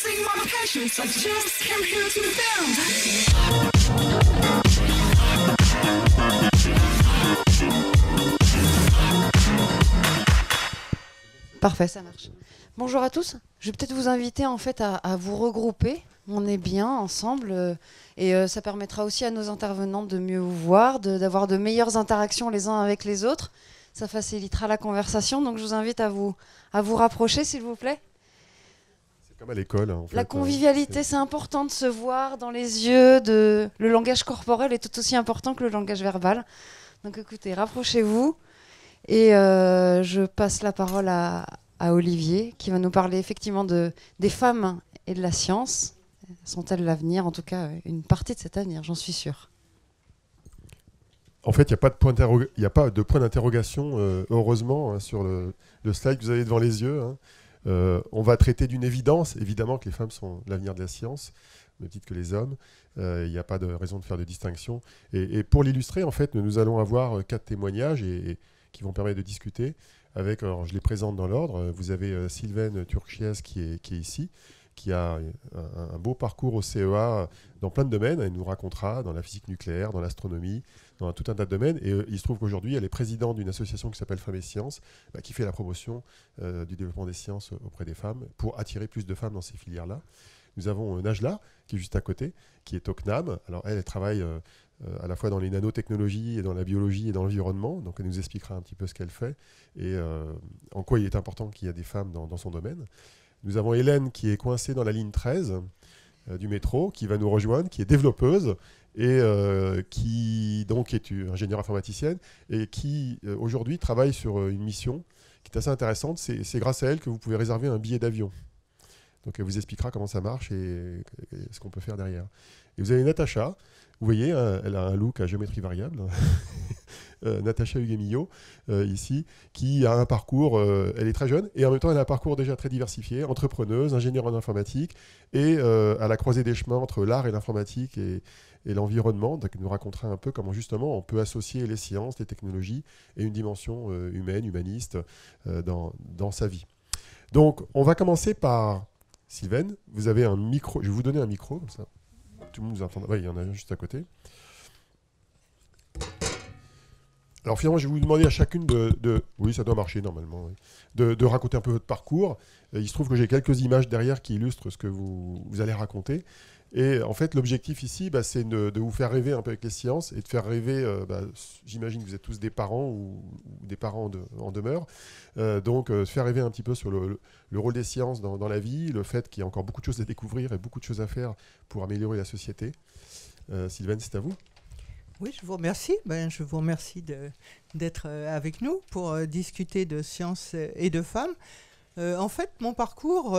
see my patience, I just came here to defend. Parfait, ça marche. Bonjour à tous. Je vais peut-être vous inviter en fait à vous regrouper. On est bien ensemble et ça permettra aussi à nos intervenants de mieux vous voir, d'avoir de meilleures interactions les uns avec les autres. Ça facilitera la conversation. Donc je vous invite à vous rapprocher, s'il vous plaît. C'est comme à l'école. En fait, la convivialité, c'est important de se voir dans les yeux. Le langage corporel est tout aussi important que le langage verbal. Donc écoutez, rapprochez-vous. Et je passe la parole à Olivier, qui va nous parler effectivement des femmes et de la science. Sont-elles l'avenir? En tout cas, une partie de cet avenir, j'en suis sûre. En fait, il n'y a pas de point d'interrogation, heureusement, hein, sur le slide que vous avez devant les yeux. Hein. On va traiter d'une évidence, évidemment, que les femmes sont l'avenir de la science, au même titre que les hommes. Il n'y a pas de raison de faire de distinction. Et pour l'illustrer, en fait, nous allons avoir 4 témoignages qui vont permettre de discuter. Alors, je les présente dans l'ordre. Vous avez Sylvaine Turchiez qui est ici, qui a un beau parcours au CEA dans plein de domaines. Elle nous racontera dans la physique nucléaire, dans l'astronomie, dans tout un tas de domaines. Et il se trouve qu'aujourd'hui, elle est présidente d'une association qui s'appelle Femmes et Sciences, qui fait la promotion du développement des sciences auprès des femmes pour attirer plus de femmes dans ces filières-là. Nous avons Najla, qui est juste à côté, qui est au CNAM. Alors elle travaille à la fois dans les nanotechnologies et dans la biologie et dans l'environnement. Donc elle nous expliquera un petit peu ce qu'elle fait et en quoi il est important qu'il y ait des femmes dans son domaine. Nous avons Hélène qui est coincée dans la ligne 13 du métro, qui va nous rejoindre, qui est développeuse et qui donc est ingénieure informaticienne et qui aujourd'hui travaille sur une mission qui est assez intéressante. C'est grâce à elle que vous pouvez réserver un billet d'avion. Donc elle vous expliquera comment ça marche et ce qu'on peut faire derrière. Et vous avez Natacha, vous voyez, elle a un look à géométrie variable. Natacha Huguemillo, ici, qui a un parcours, elle est très jeune, et en même temps elle a un parcours déjà très diversifié, entrepreneuse, ingénieure en informatique, et à la croisée des chemins entre l'art et l'informatique et l'environnement. Donc elle nous racontera un peu comment justement on peut associer les sciences, les technologies et une dimension humaine, humaniste dans sa vie. Donc on va commencer par Sylvaine, vous avez un micro, je vais vous donner un micro, comme ça tout le monde nous entend. Oui, il y en a un juste à côté. Alors finalement, je vais vous demander à chacune oui, ça doit marcher normalement, oui, de raconter un peu votre parcours. Il se trouve que j'ai quelques images derrière qui illustrent ce que vous allez raconter. Et en fait, l'objectif ici, c'est de vous faire rêver un peu avec les sciences et de faire rêver, j'imagine que vous êtes tous des parents ou des parents en demeure, donc faire rêver un petit peu sur le rôle des sciences dans la vie, le fait qu'il y a encore beaucoup de choses à découvrir et beaucoup de choses à faire pour améliorer la société. Sylvaine, c'est à vous. Oui, je vous remercie. Je vous remercie d'être avec nous pour discuter de sciences et de femmes. En fait, mon parcours,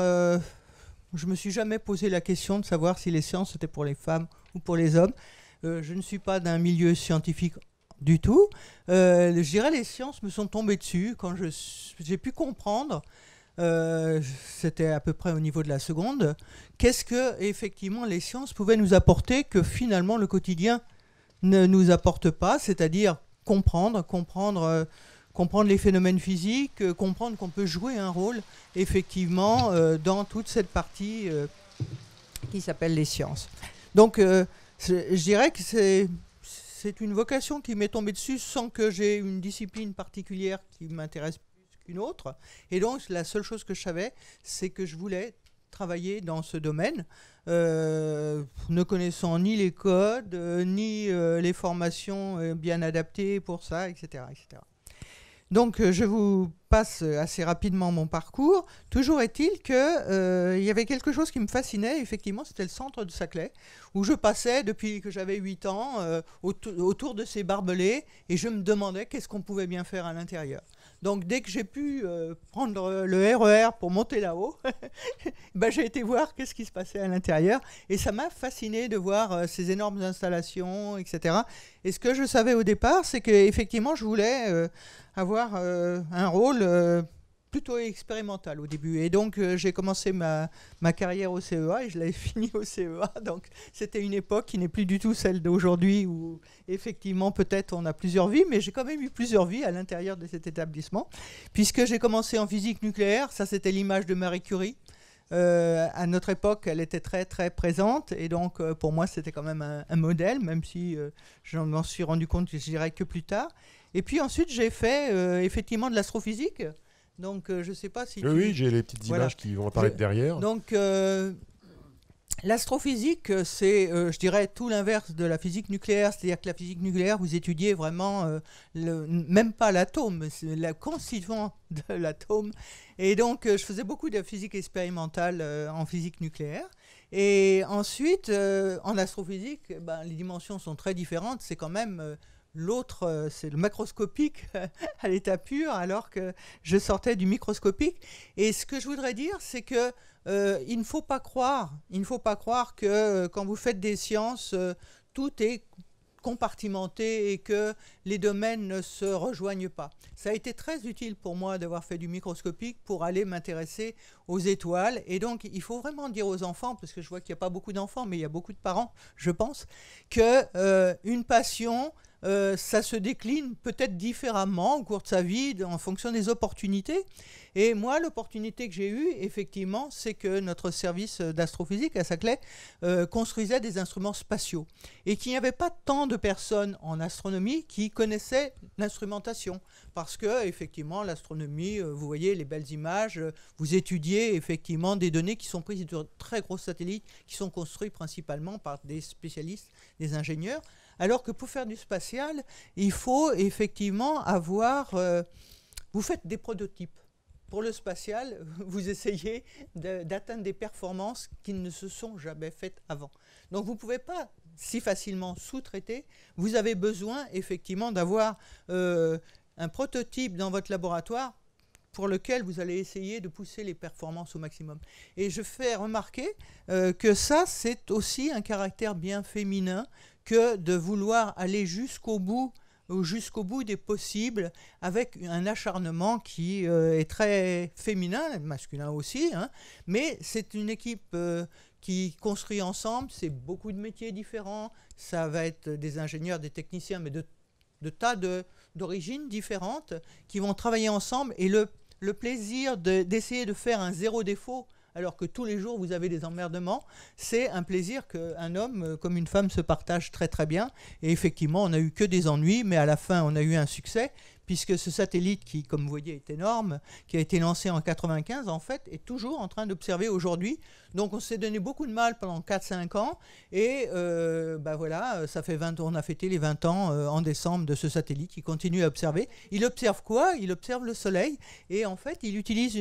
je ne me suis jamais posé la question de savoir si les sciences étaient pour les femmes ou pour les hommes. Je ne suis pas d'un milieu scientifique du tout. Je dirais les sciences me sont tombées dessus quand j'ai pu comprendre, c'était à peu près au niveau de la seconde, qu'est-ce que effectivement les sciences pouvaient nous apporter que finalement le quotidien ne nous apporte pas, c'est-à-dire comprendre les phénomènes physiques, comprendre qu'on peut jouer un rôle effectivement dans toute cette partie qui s'appelle les sciences. Donc je dirais que c'est une vocation qui m'est tombée dessus sans que j'ai une discipline particulière qui m'intéresse plus qu'une autre. Et donc la seule chose que je savais, c'est que je voulais travailler dans ce domaine, ne connaissant ni les codes, ni les formations bien adaptées pour ça, etc. etc. Donc je vous passe assez rapidement mon parcours. Toujours est-il qu'il y avait quelque chose qui me fascinait, effectivement, c'était le centre de Saclay, où je passais depuis que j'avais 8 ans autour de ces barbelés, et je me demandais qu'est-ce qu'on pouvait bien faire à l'intérieur. Donc dès que j'ai pu prendre le RER pour monter là-haut, j'ai été voir qu'est-ce qui se passait à l'intérieur, et ça m'a fasciné de voir ces énormes installations, etc. Et ce que je savais au départ, c'est qu'effectivement je voulais avoir un rôle plutôt expérimental au début. Et donc j'ai commencé ma carrière au CEA et je l'avais fini au CEA. Donc c'était une époque qui n'est plus du tout celle d'aujourd'hui où effectivement peut-être on a plusieurs vies, mais j'ai quand même eu plusieurs vies à l'intérieur de cet établissement, puisque j'ai commencé en physique nucléaire. Ça c'était l'image de Marie Curie. À notre époque, elle était très très présente et donc pour moi c'était quand même un modèle, même si je m'en suis rendu compte, je dirais que plus tard. Et puis ensuite j'ai fait effectivement de l'astrophysique. Donc je ne sais pas si Oui, j'ai les petites Voilà. images qui vont apparaître derrière. Donc l'astrophysique, c'est, je dirais, tout l'inverse de la physique nucléaire. C'est-à-dire que la physique nucléaire, vous étudiez vraiment, même pas l'atome, c'est la constituant de l'atome. Et donc, je faisais beaucoup de physique expérimentale en physique nucléaire. Et ensuite, en astrophysique, les dimensions sont très différentes. C'est quand même... L'autre, c'est le macroscopique à l'état pur, alors que je sortais du microscopique. Et ce que je voudrais dire, c'est que il ne faut pas croire que quand vous faites des sciences, tout est compartimenté et que les domaines ne se rejoignent pas. Ça a été très utile pour moi d'avoir fait du microscopique pour aller m'intéresser aux étoiles. Et donc, il faut vraiment dire aux enfants, parce que je vois qu'il n'y a pas beaucoup d'enfants, mais il y a beaucoup de parents, je pense, que une passion... ça se décline peut-être différemment au cours de sa vie en fonction des opportunités. Et moi, l'opportunité que j'ai eue, effectivement, c'est que notre service d'astrophysique à Saclay construisait des instruments spatiaux et qu'il n'y avait pas tant de personnes en astronomie qui connaissaient l'instrumentation. Parce que, effectivement, l'astronomie, vous voyez les belles images, vous étudiez effectivement des données qui sont prises de très gros satellites qui sont construits principalement par des spécialistes, des ingénieurs. Alors que pour faire du spatial, il faut effectivement avoir... vous faites des prototypes. Pour le spatial, vous essayez d'atteindre des performances qui ne se sont jamais faites avant. Donc vous ne pouvez pas si facilement sous-traiter. Vous avez besoin effectivement d'avoir un prototype dans votre laboratoire pour lequel vous allez essayer de pousser les performances au maximum. Et je fais remarquer que ça, c'est aussi un caractère bien féminin que de vouloir aller jusqu'au bout des possibles avec un acharnement qui est très féminin, masculin aussi, hein, mais c'est une équipe qui construit ensemble, c'est beaucoup de métiers différents, ça va être des ingénieurs, des techniciens, mais de tas d'origines différentes qui vont travailler ensemble et le plaisir d'essayer de faire un zéro défaut alors que tous les jours vous avez des emmerdements, c'est un plaisir qu'un homme comme une femme se partagent très très bien. Et effectivement, on n'a eu que des ennuis, mais à la fin, on a eu un succès, puisque ce satellite qui, comme vous voyez, est énorme, qui a été lancé en 95, en fait, est toujours en train d'observer aujourd'hui. Donc on s'est donné beaucoup de mal pendant 4-5 ans, et voilà, ça fait 20 ans, on a fêté les 20 ans en décembre de ce satellite qui continue à observer. Il observe quoi? Il observe le Soleil, et en fait, il utilise...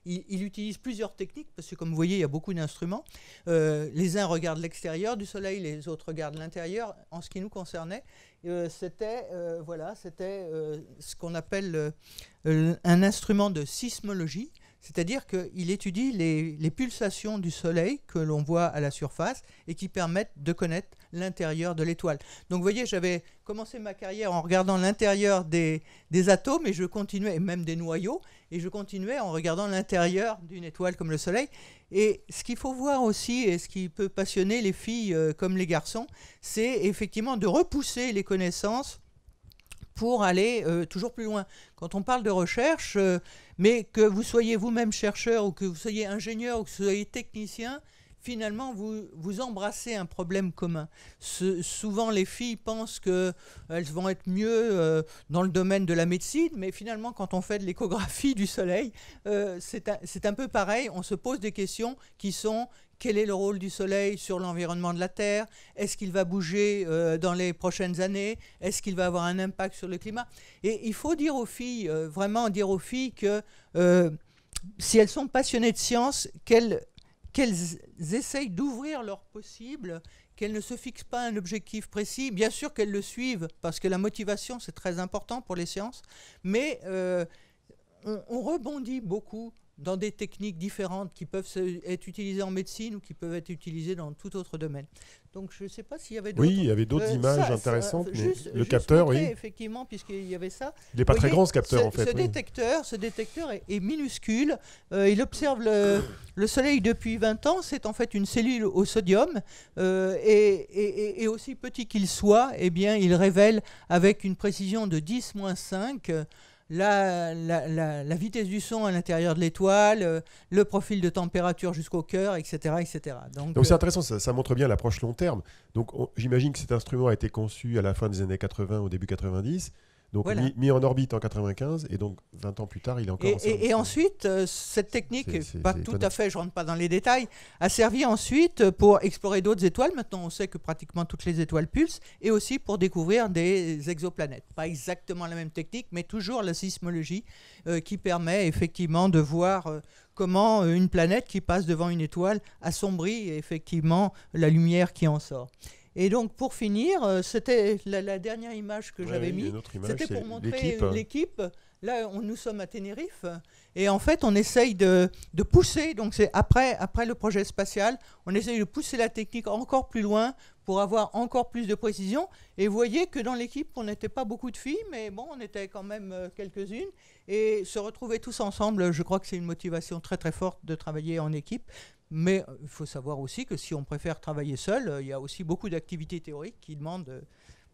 Il utilise plusieurs techniques, parce que comme vous voyez, il y a beaucoup d'instruments. Les uns regardent l'extérieur du Soleil, les autres regardent l'intérieur. En ce qui nous concernait, c'était ce qu'on appelle un instrument de sismologie, c'est-à-dire qu'il étudie les pulsations du Soleil que l'on voit à la surface et qui permettent de connaître l'intérieur de l'étoile. Donc vous voyez, j'avais commencé ma carrière en regardant l'intérieur des atomes et je continuais, et même des noyaux, et je continuais en regardant l'intérieur d'une étoile comme le Soleil. Et ce qu'il faut voir aussi, et ce qui peut passionner les filles comme les garçons, c'est effectivement de repousser les connaissances pour aller toujours plus loin. Quand on parle de recherche, mais que vous soyez vous-même chercheur ou que vous soyez ingénieur ou que vous soyez technicien, finalement, vous embrassez un problème commun. Souvent, les filles pensent qu'elles vont être mieux dans le domaine de la médecine, mais finalement, quand on fait de l'échographie du Soleil, c'est un peu pareil. On se pose des questions qui sont... Quel est le rôle du Soleil sur l'environnement de la Terre? Est-ce qu'il va bouger dans les prochaines années? Est-ce qu'il va avoir un impact sur le climat? Et il faut dire aux filles, vraiment dire aux filles que si elles sont passionnées de science, qu'elles essayent d'ouvrir leur possible, qu'elles ne se fixent pas un objectif précis. Bien sûr qu'elles le suivent, parce que la motivation, c'est très important pour les sciences, mais on rebondit beaucoup dans des techniques différentes qui peuvent être utilisées en médecine ou qui peuvent être utilisées dans tout autre domaine. Donc je ne sais pas s'il y avait d'autres... Oui, il y avait d'autres images intéressantes, mais juste capteur, montrer, oui. Effectivement, puisqu'il y avait ça. Il n'est pas très grand, ce capteur, en fait. Ce détecteur est minuscule. Il observe le Soleil depuis 20 ans. C'est en fait une cellule au sodium. Et aussi petit qu'il soit, eh bien, il révèle avec une précision de 10-5 la vitesse du son à l'intérieur de l'étoile, le profil de température jusqu'au cœur, etc. etc. Donc c'est intéressant, ça montre bien l'approche long terme. Donc j'imagine que cet instrument a été conçu à la fin des années 80, au début 90. Donc voilà. mis en orbite en 95 et donc 20 ans plus tard, il est encore en service. Et ensuite, cette technique, pas tout étonnant. à fait, je ne rentre pas dans les détails, a servi ensuite pour explorer d'autres étoiles. Maintenant, on sait que pratiquement toutes les étoiles pulsent et aussi pour découvrir des exoplanètes. Pas exactement la même technique, mais toujours la sismologie qui permet effectivement de voir comment une planète qui passe devant une étoile assombrit effectivement la lumière qui en sort. Et donc, pour finir, c'était la dernière image que j'avais mise. C'était pour montrer l'équipe. Là, nous sommes à Tenerife. Et en fait, on essaye de pousser. Donc, c'est après le projet spatial, on essaye de pousser la technique encore plus loin pour avoir encore plus de précision. Et vous voyez que dans l'équipe, on n'était pas beaucoup de filles, mais bon, on était quand même quelques-unes. Et se retrouver tous ensemble, je crois que c'est une motivation très, très forte de travailler en équipe. Mais il faut savoir aussi que si on préfère travailler seul, il y a aussi beaucoup d'activités théoriques qui demandent...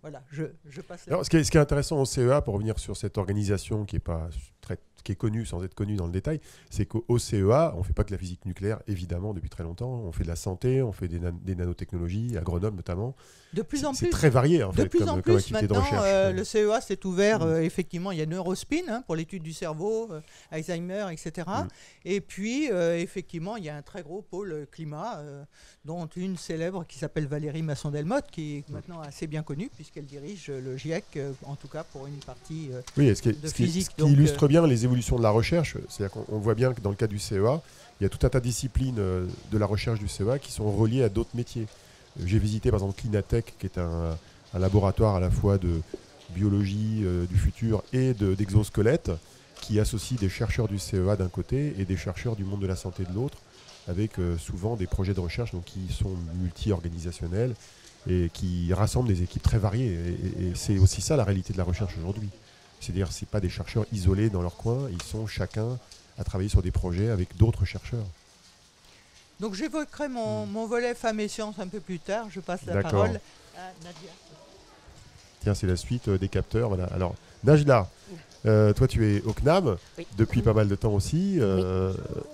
voilà, je passe là. Alors, ce qui est intéressant au CEA, pour revenir sur cette organisation qui est connue sans être connue dans le détail, c'est qu'au CEA, on ne fait pas que la physique nucléaire, évidemment, depuis très longtemps. On fait de la santé, on fait des nanotechnologies, à Grenoble notamment. De plus en plus. C'est très varié, en fait, de plus en comme plus, activité de maintenant, recherche. le CEA s'est ouvert, effectivement, il y a Neurospin pour l'étude du cerveau, Alzheimer, etc. Et puis, effectivement, il y a un très gros pôle climat, dont une célèbre qui s'appelle Valérie Masson-Delmotte, qui est maintenant assez bien connue, puisqu'elle dirige le GIEC, en tout cas pour une partie oui, de physique. Ce qui illustre bien les évolutions de la recherche, c'est-à-dire qu'on voit bien que dans le cas du CEA, il y a tout un tas de disciplines de la recherche du CEA qui sont reliées à d'autres métiers. J'ai visité par exemple Clinatech, qui est un laboratoire à la fois de biologie du futur et d'exosquelettes, qui associe des chercheurs du CEA d'un côté et des chercheurs du monde de la santé de l'autre, avec souvent des projets de recherche donc, qui sont multi-organisationnels et qui rassemblent des équipes très variées. Et c'est aussi ça la réalité de la recherche aujourd'hui. C'est-à-dire que ce n'est pas des chercheurs isolés dans leur coin, ils sont chacun à travailler sur des projets avec d'autres chercheurs. Donc j'évoquerai mon volet femmes et sciences un peu plus tard. Je passe la parole à Nadia. Tiens, c'est la suite des capteurs. Voilà. Alors, Najla, toi tu es au CNAM depuis pas mal de temps aussi,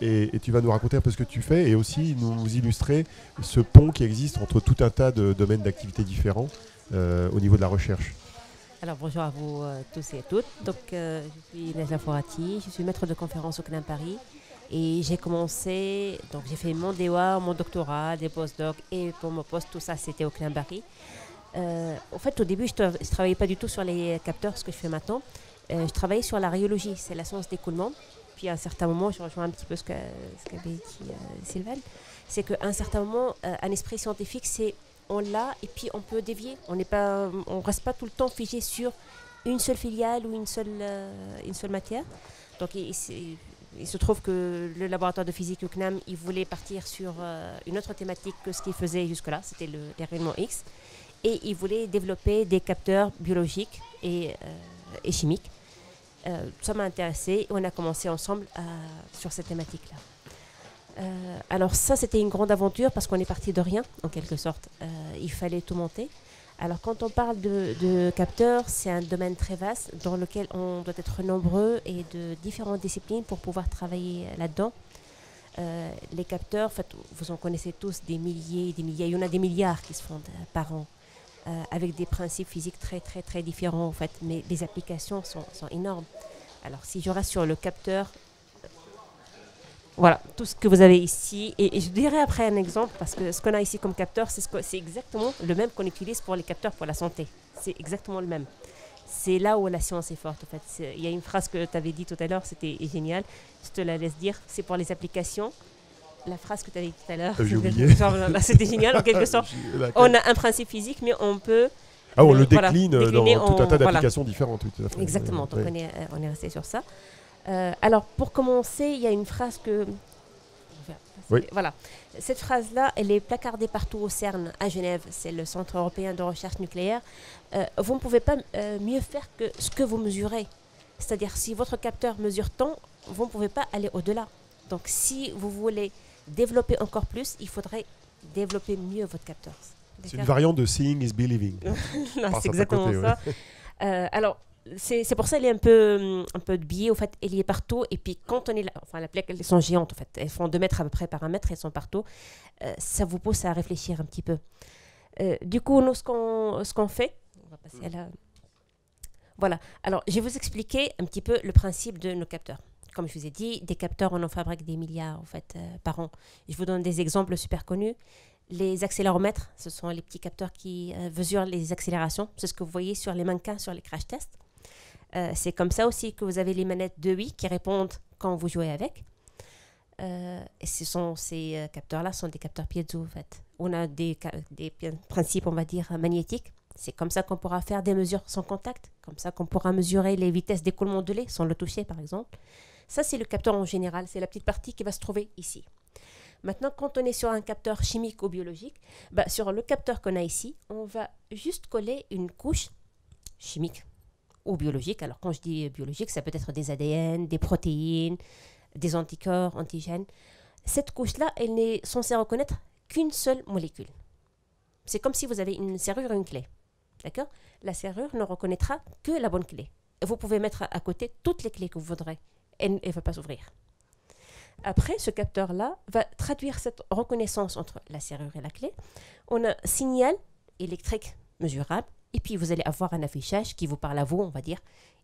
et tu vas nous raconter un peu ce que tu fais et aussi nous illustrer ce pont qui existe entre tout un tas de domaines d'activités différents au niveau de la recherche. Alors bonjour à vous tous et à toutes. Donc, je suis Najla Forati, je suis maître de conférence au CNAM Paris. Et j'ai commencé, donc j'ai fait mon DEA, mon doctorat, des post-docs et pour mon poste, tout ça c'était au CNAM Paris. En fait, au début, je ne travaillais pas du tout sur les capteurs, ce que je fais maintenant. Je travaillais sur la rhéologie, c'est la science d'écoulement. Puis à un certain moment, je rejoins un petit peu ce qu'avait dit Sylvain, c'est qu'à un certain moment, un esprit scientifique, c'est on l'a et puis on peut dévier. On ne reste pas tout le temps figé sur une seule filiale ou une seule matière. Donc il se trouve que le laboratoire de physique au CNAM, il voulait partir sur une autre thématique que ce qu'il faisait jusque-là, c'était les rayonnements X. Et il voulait développer des capteurs biologiques et chimiques. Ça m'a intéressé et on a commencé ensemble sur cette thématique-là. Alors ça, c'était une grande aventure parce qu'on est parti de rien, en quelque sorte. Il fallait tout monter. Alors quand on parle de capteurs, c'est un domaine très vaste dans lequel on doit être nombreux et de différentes disciplines pour pouvoir travailler là-dedans. Les capteurs, en fait, vous en connaissez tous des milliers, il y en a des milliards qui se font par an, avec des principes physiques très très très différents en fait, mais les applications sont énormes. Alors si je reste sur le capteur, voilà, tout ce que vous avez ici, et je dirai après un exemple, parce que ce qu'on a ici comme capteur, c'est exactement le même qu'on utilise pour les capteurs pour la santé. C'est exactement le même. C'est là où la science est forte, en fait. Il y a une phrase que tu avais dit tout à l'heure, c'était génial, je te la laisse dire, c'est pour les applications. La phrase que tu avais dit tout à l'heure, c'était génial, en quelque sorte. On a un principe physique, mais on peut... on le décline dans tout un tas d'applications différentes. Tout à fait. Exactement, donc on est resté sur ça. Alors, pour commencer, il y a une phrase que... Voilà. Cette phrase-là, elle est placardée partout au CERN, à Genève. C'est le Centre européen de recherche nucléaire. Vous ne pouvez pas mieux faire que ce que vous mesurez. C'est-à-dire, si votre capteur mesure tant, vous ne pouvez pas aller au-delà. Donc, si vous voulez développer encore plus, il faudrait développer mieux votre capteur. C'est une variante de Seeing is Believing. Non, c'est exactement ça. Alors, c'est pour ça qu'elle est un peu biais. Au fait, elle y est partout. Et puis, quand on est là, enfin, les plaques, elles sont géantes, en fait. Elles font 2 mètres à peu près par 1 mètre. Elles sont partout. Ça vous pousse à réfléchir un petit peu. Du coup, nous, ce qu'on fait, on va passer à la... Voilà. Alors, je vais vous expliquer un petit peu le principe de nos capteurs. Comme je vous ai dit, des capteurs, on en fabrique des milliards, en fait, par an. Je vous donne des exemples super connus. Les accéléromètres, ce sont les petits capteurs qui mesurent les accélérations. C'est ce que vous voyez sur les mannequins, sur les crash tests. C'est comme ça aussi que vous avez les manettes de Wii qui répondent quand vous jouez avec. Et ces capteurs-là sont des capteurs piezo, en fait. On a des principes, on va dire, magnétiques. C'est comme ça qu'on pourra faire des mesures sans contact. Comme ça qu'on pourra mesurer les vitesses d'écoulement de lait sans le toucher, par exemple. Ça, c'est le capteur en général. C'est la petite partie qui va se trouver ici. Maintenant, quand on est sur un capteur chimique ou biologique, sur le capteur qu'on a ici, on va juste coller une couche chimique ou biologique. Alors, quand je dis biologique, ça peut être des ADN, des protéines, des anticorps, antigènes. Cette couche-là, elle n'est censée reconnaître qu'une seule molécule. C'est comme si vous avez une serrure et une clé. D'accord ? La serrure ne reconnaîtra que la bonne clé. Vous pouvez mettre à côté toutes les clés que vous voudrez. Elle ne va pas s'ouvrir. Après, ce capteur-là va traduire cette reconnaissance entre la serrure et la clé. On a un signal électrique mesurable et puis vous allez avoir un affichage qui vous parle à vous, on va dire.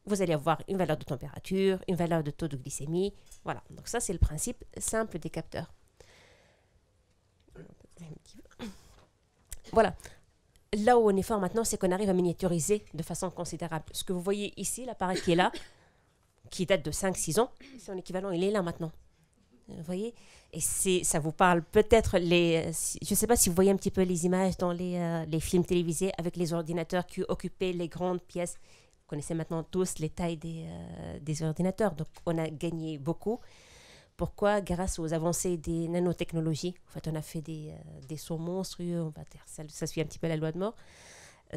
Vous allez avoir une valeur de température, une valeur de taux de glycémie. Voilà, donc ça c'est le principe simple des capteurs. Voilà. Là où on est fort maintenant, c'est qu'on arrive à miniaturiser de façon considérable. Ce que vous voyez ici, l'appareil qui est là, qui date de 5-6 ans, son équivalent, il est là maintenant. Vous voyez ? Et ça vous parle peut-être je ne sais pas si vous voyez un petit peu les images dans les films télévisés avec les ordinateurs qui occupaient les grandes pièces. Vous connaissez maintenant tous les tailles des ordinateurs. Donc, on a gagné beaucoup. Pourquoi ? Grâce aux avancées des nanotechnologies. En fait, on a fait des sauts monstrueux. On va dire, ça suit un petit peu la loi de Moore.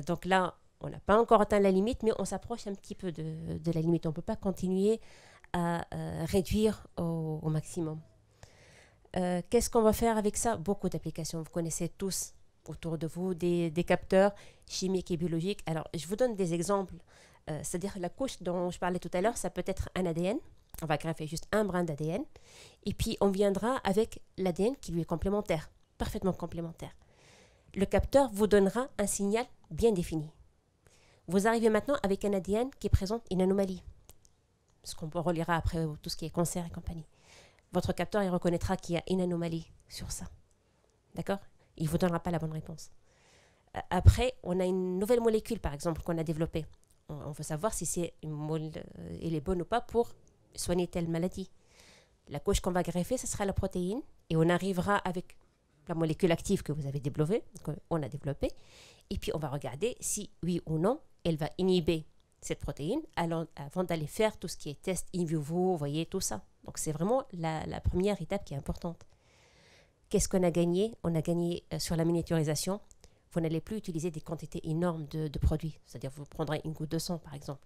Donc là, on n'a pas encore atteint la limite, mais on s'approche un petit peu de la limite. On ne peut pas continuer à réduire au maximum. Qu'est-ce qu'on va faire avec ça ? Beaucoup d'applications. Vous connaissez tous autour de vous des capteurs chimiques et biologiques. Alors, je vous donne des exemples. C'est-à-dire la couche dont je parlais tout à l'heure, ça peut être un ADN. On va greffer juste un brin d'ADN. Et puis, on viendra avec l'ADN qui lui est complémentaire, parfaitement complémentaire. Le capteur vous donnera un signal bien défini. Vous arrivez maintenant avec un ADN qui présente une anomalie. Ce qu'on reliera après tout ce qui est cancer et compagnie. Votre capteur, il reconnaîtra qu'il y a une anomalie sur ça. D'accord ? Il ne vous donnera pas la bonne réponse. Après, on a une nouvelle molécule, par exemple, qu'on a développée. On veut savoir si elle est bonne ou pas pour soigner telle maladie. La couche qu'on va greffer, ce sera la protéine. Et on arrivera avec la molécule active que vous avez développée, qu'on a développée. Et puis, on va regarder si, oui ou non, elle va inhiber cette protéine avant d'aller faire tout ce qui est test in vivo, vous voyez, tout ça. Donc, c'est vraiment la première étape qui est importante. Qu'est-ce qu'on a gagné ? On a gagné sur la miniaturisation. Vous n'allez plus utiliser des quantités énormes de produits. C'est-à-dire, vous prendrez une goutte de sang, par exemple.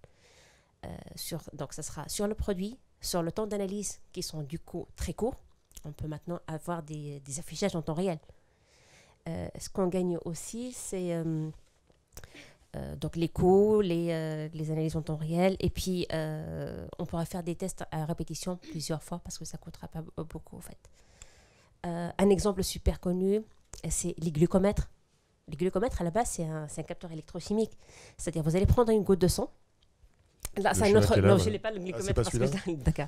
Donc, ça sera sur le produit, sur le temps d'analyse, qui sont du coup très courts. On peut maintenant avoir des affichages en temps réel. Ce qu'on gagne aussi, c'est donc les coûts, les analyses en temps réel. Et puis, on pourra faire des tests à répétition plusieurs fois parce que ça ne coûtera pas beaucoup, en fait. Un exemple super connu, c'est les glucomètres. Les glucomètres, à la base, c'est un capteur électrochimique. C'est-à-dire, vous allez prendre une goutte de sang. Là, c'est un autre. Non, je n'ai pas le glucomètre. D'accord.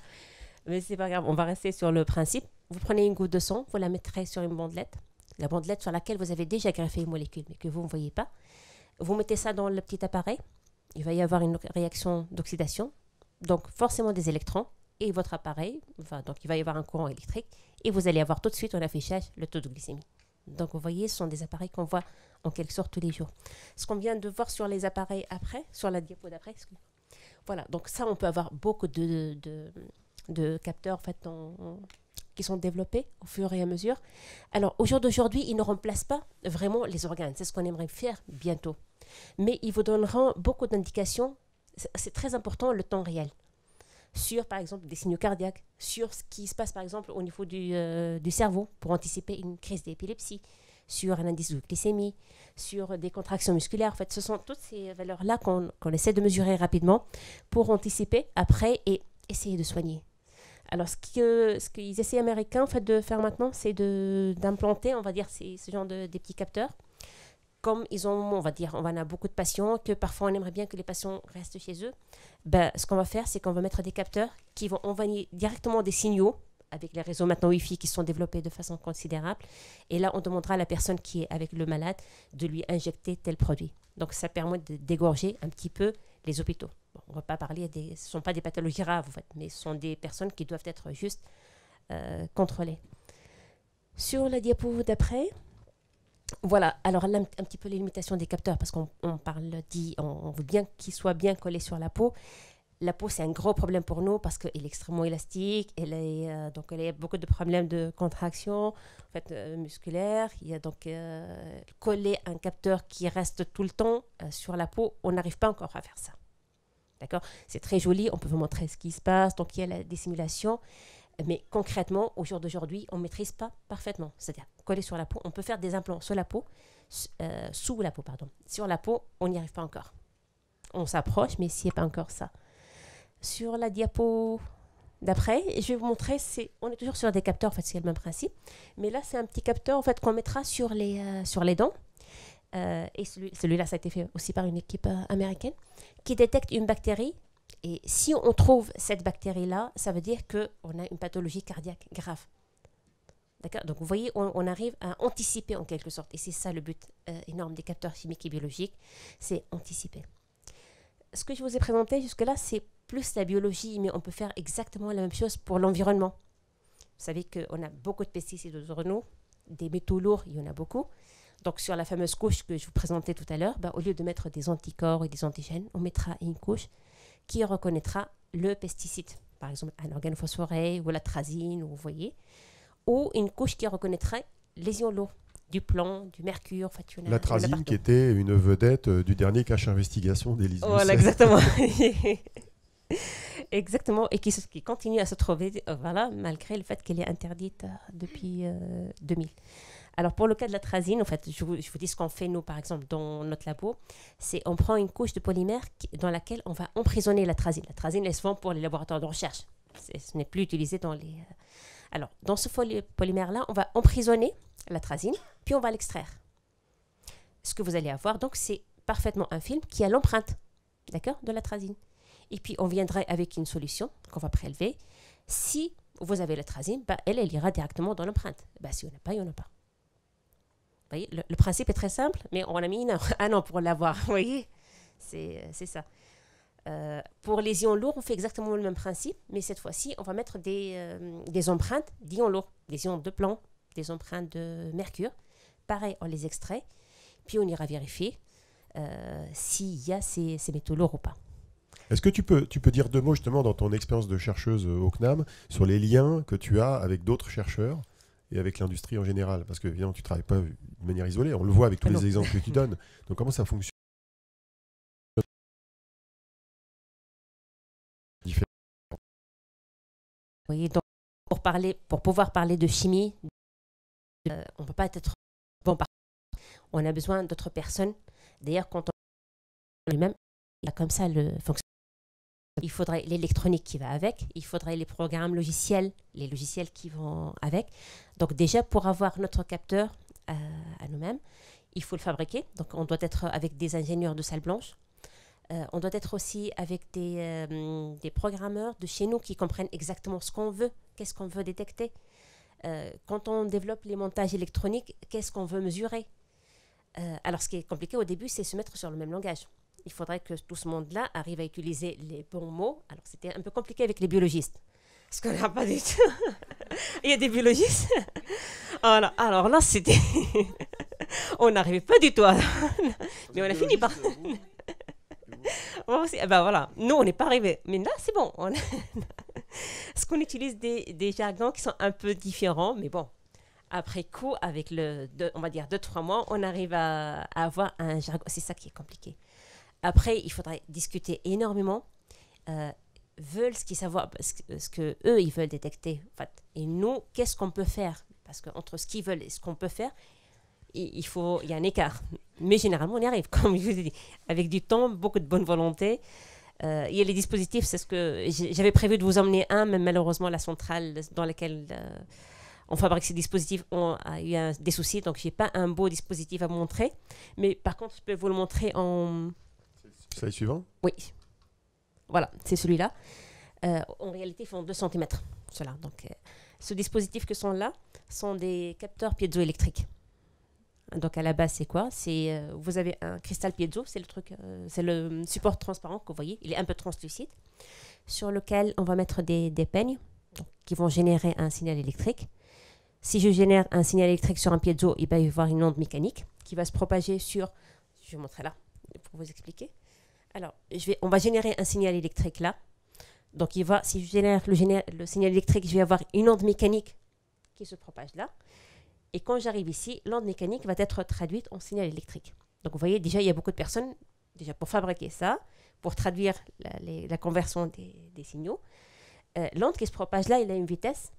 Mais c'est pas grave, on va rester sur le principe. Vous prenez une goutte de sang, vous la mettrez sur une bandelette. La bandelette sur laquelle vous avez déjà greffé une molécule, mais que vous ne voyez pas. Vous mettez ça dans le petit appareil. Il va y avoir une réaction d'oxydation. Donc, forcément des électrons. Et votre appareil, donc il va y avoir un courant électrique. Et vous allez avoir tout de suite en affichage le taux de glycémie. Donc, vous voyez, ce sont des appareils qu'on voit en quelque sorte tous les jours. Ce qu'on vient de voir sur les appareils après, sur la diapo d'après, voilà. Donc, ça, on peut avoir beaucoup de capteurs en fait, qui sont développés au fur et à mesure. Alors, au jour d'aujourd'hui, ils ne remplacent pas vraiment les organes. C'est ce qu'on aimerait faire bientôt. Mais ils vous donneront beaucoup d'indications. C'est très important, le temps réel. Sur, par exemple, des signaux cardiaques, sur ce qui se passe, par exemple, au niveau du cerveau, pour anticiper une crise d'épilepsie, sur un indice de glycémie, sur des contractions musculaires. En fait, ce sont toutes ces valeurs-là qu'on essaie de mesurer rapidement pour anticiper après et essayer de soigner. Alors, ce qu'ils essaient américains en fait, de faire maintenant, c'est d'implanter, on va dire, ce genre des petits capteurs. Comme ils ont, on va dire, on en a beaucoup de patients, que parfois on aimerait bien que les patients restent chez eux, ben, ce qu'on va faire, c'est qu'on va mettre des capteurs qui vont envoyer directement des signaux avec les réseaux maintenant Wi-Fi qui sont développés de façon considérable. Et là, on demandera à la personne qui est avec le malade de lui injecter tel produit. Donc, ça permet de dégorger un petit peu les hôpitaux. Bon, on ne va pas parler ce ne sont pas des pathologies graves, en fait, mais ce sont des personnes qui doivent être juste contrôlées. Sur la diapo d'après, voilà, alors là, un petit peu les limitations des capteurs, parce qu'on on veut bien qu'ils soient bien collés sur la peau. La peau, c'est un gros problème pour nous parce qu'elle est extrêmement élastique, donc elle a beaucoup de problèmes de contraction en fait, musculaire. Il y a donc coller un capteur qui reste tout le temps sur la peau, on n'arrive pas encore à faire ça. D'accord ? C'est très joli, on peut vous montrer ce qui se passe, donc il y a des simulations. Mais concrètement, au jour d'aujourd'hui, on ne maîtrise pas parfaitement. C'est-à-dire, coller sur la peau, on peut faire des implants sur la peau, sous la peau, pardon. Sur la peau, on n'y arrive pas encore. On s'approche, mais ce n'est pas encore ça. Sur la diapo d'après, je vais vous montrer, on est toujours sur des capteurs, en fait, c'est le même principe. Mais là, c'est un petit capteur en fait, qu'on mettra sur les dents. Et celui-là, ça a été fait aussi par une équipe américaine, qui détecte une bactérie. Et si on trouve cette bactérie-là, ça veut dire qu'on a une pathologie cardiaque grave. D'accord ? Donc, vous voyez, on arrive à anticiper en quelque sorte. Et c'est ça le but énorme des capteurs chimiques et biologiques, c'est anticiper. Ce que je vous ai présenté jusque-là, c'est plus la biologie, mais on peut faire exactement la même chose pour l'environnement. Vous savez qu'on a beaucoup de pesticides autour de nous, des métaux lourds, il y en a beaucoup. Donc, sur la fameuse couche que je vous présentais tout à l'heure, au lieu de mettre des anticorps et des antigènes, on mettra une couche qui reconnaîtra le pesticide, par exemple un organophosphoré ou la trazine, vous voyez, ou une couche qui reconnaîtrait les ions lourds, du plomb, du mercure. En fait, la trazine qui était une vedette du dernier cache investigation d'Élise Lucet. Voilà, exactement. Exactement, et qui continue à se trouver, voilà, malgré le fait qu'elle est interdite depuis 2000. Alors, pour le cas de la trazine, en fait, je vous dis ce qu'on fait, nous, par exemple, dans notre labo, c'est on prend une couche de polymère dans laquelle on va emprisonner la trazine. La trazine, elle se vend pour les laboratoires de recherche. Ce n'est plus utilisé dans les... Alors, dans ce polymère-là, on va emprisonner la trazine, puis on va l'extraire. Ce que vous allez avoir, donc, c'est parfaitement un film qui a l'empreinte, d'accord, de la trazine. Et puis, on viendrait avec une solution qu'on va prélever. Si vous avez la trazine, elle ira directement dans l'empreinte. Si on n'a pas, il n'y en a pas. Vous voyez, le principe est très simple, mais on a mis un an pour l'avoir. Vous voyez, c'est ça. Pour les ions lourds, on fait exactement le même principe, mais cette fois-ci, on va mettre des empreintes d'ions lourds, des ions de plomb, des empreintes de mercure. Pareil, on les extrait, puis on ira vérifier s'il y a ces métaux lourds ou pas. Est-ce que tu peux dire deux mots justement dans ton expérience de chercheuse au CNAM sur les liens que tu as avec d'autres chercheurs et avec l'industrie en général? Parce que évidemment, tu ne travailles pas de manière isolée, on le voit avec tous les exemples que tu donnes. Donc comment ça fonctionne? Oui, donc pour pouvoir parler de chimie, on ne peut pas être bon par. On a besoin d'autres personnes. D'ailleurs, quand on lui-même, il a comme ça le fonctionnement. Il faudrait l'électronique qui va avec, il faudrait les programmes logiciels, les logiciels qui vont avec. Donc déjà, pour avoir notre capteur à nous-mêmes, il faut le fabriquer. Donc on doit être avec des ingénieurs de salle blanche. On doit être aussi avec des programmeurs de chez nous qui comprennent exactement ce qu'on veut, qu'est-ce qu'on veut détecter. Quand on développe les montages électroniques, qu'est-ce qu'on veut mesurer. Alors ce qui est compliqué au début, c'est se mettre sur le même langage. Il faudrait que tout ce monde-là arrive à utiliser les bons mots. Alors, c'était un peu compliqué avec les biologistes. Parce qu'on n'a pas du tout. Il y a des biologistes. Alors là, c'était... on n'arrivait pas du tout à... Mais on a fini par... voilà. Nous, on n'est pas arrivés. Mais là, c'est bon. Parce qu'on utilise des jargons qui sont un peu différents. Mais bon, après coup, avec on va dire 2-3 mois, on arrive à avoir un jargon. C'est ça qui est compliqué. Après, il faudrait discuter énormément. Veulent savoir ce que eux ils veulent détecter. En fait. Et nous, qu'est-ce qu'on peut faire? Parce qu'entre ce qu'ils veulent et ce qu'on peut faire, il y a un écart. Mais généralement, on y arrive, comme je vous ai dit. Avec du temps, beaucoup de bonne volonté. Il y a les dispositifs, c'est ce que j'avais prévu de vous emmener un, mais malheureusement, la centrale dans laquelle on fabrique ces dispositifs a eu des soucis, donc je n'ai pas un beau dispositif à montrer. Mais par contre, je peux vous le montrer en... Slide suivant. Oui. Voilà, c'est celui-là. En réalité, ils font 2 cm, ceux-là. Donc, ce dispositif que sont là sont des capteurs piézoélectriques. Donc, à la base, c'est quoi? Vous avez un cristal piezo, c'est le support transparent que vous voyez. Il est un peu translucide, sur lequel on va mettre des peignes qui vont générer un signal électrique. Si je génère un signal électrique sur un piezo, il va y avoir une onde mécanique qui va se propager sur... Je vais vous montrer là, pour vous expliquer. Alors, on va générer un signal électrique là. Donc, si je génère le signal électrique, je vais avoir une onde mécanique qui se propage là. Et quand j'arrive ici, l'onde mécanique va être traduite en signal électrique. Donc, vous voyez, déjà, il y a beaucoup de personnes, déjà pour fabriquer ça, pour traduire la conversion des signaux. L'onde qui se propage là, il a une vitesse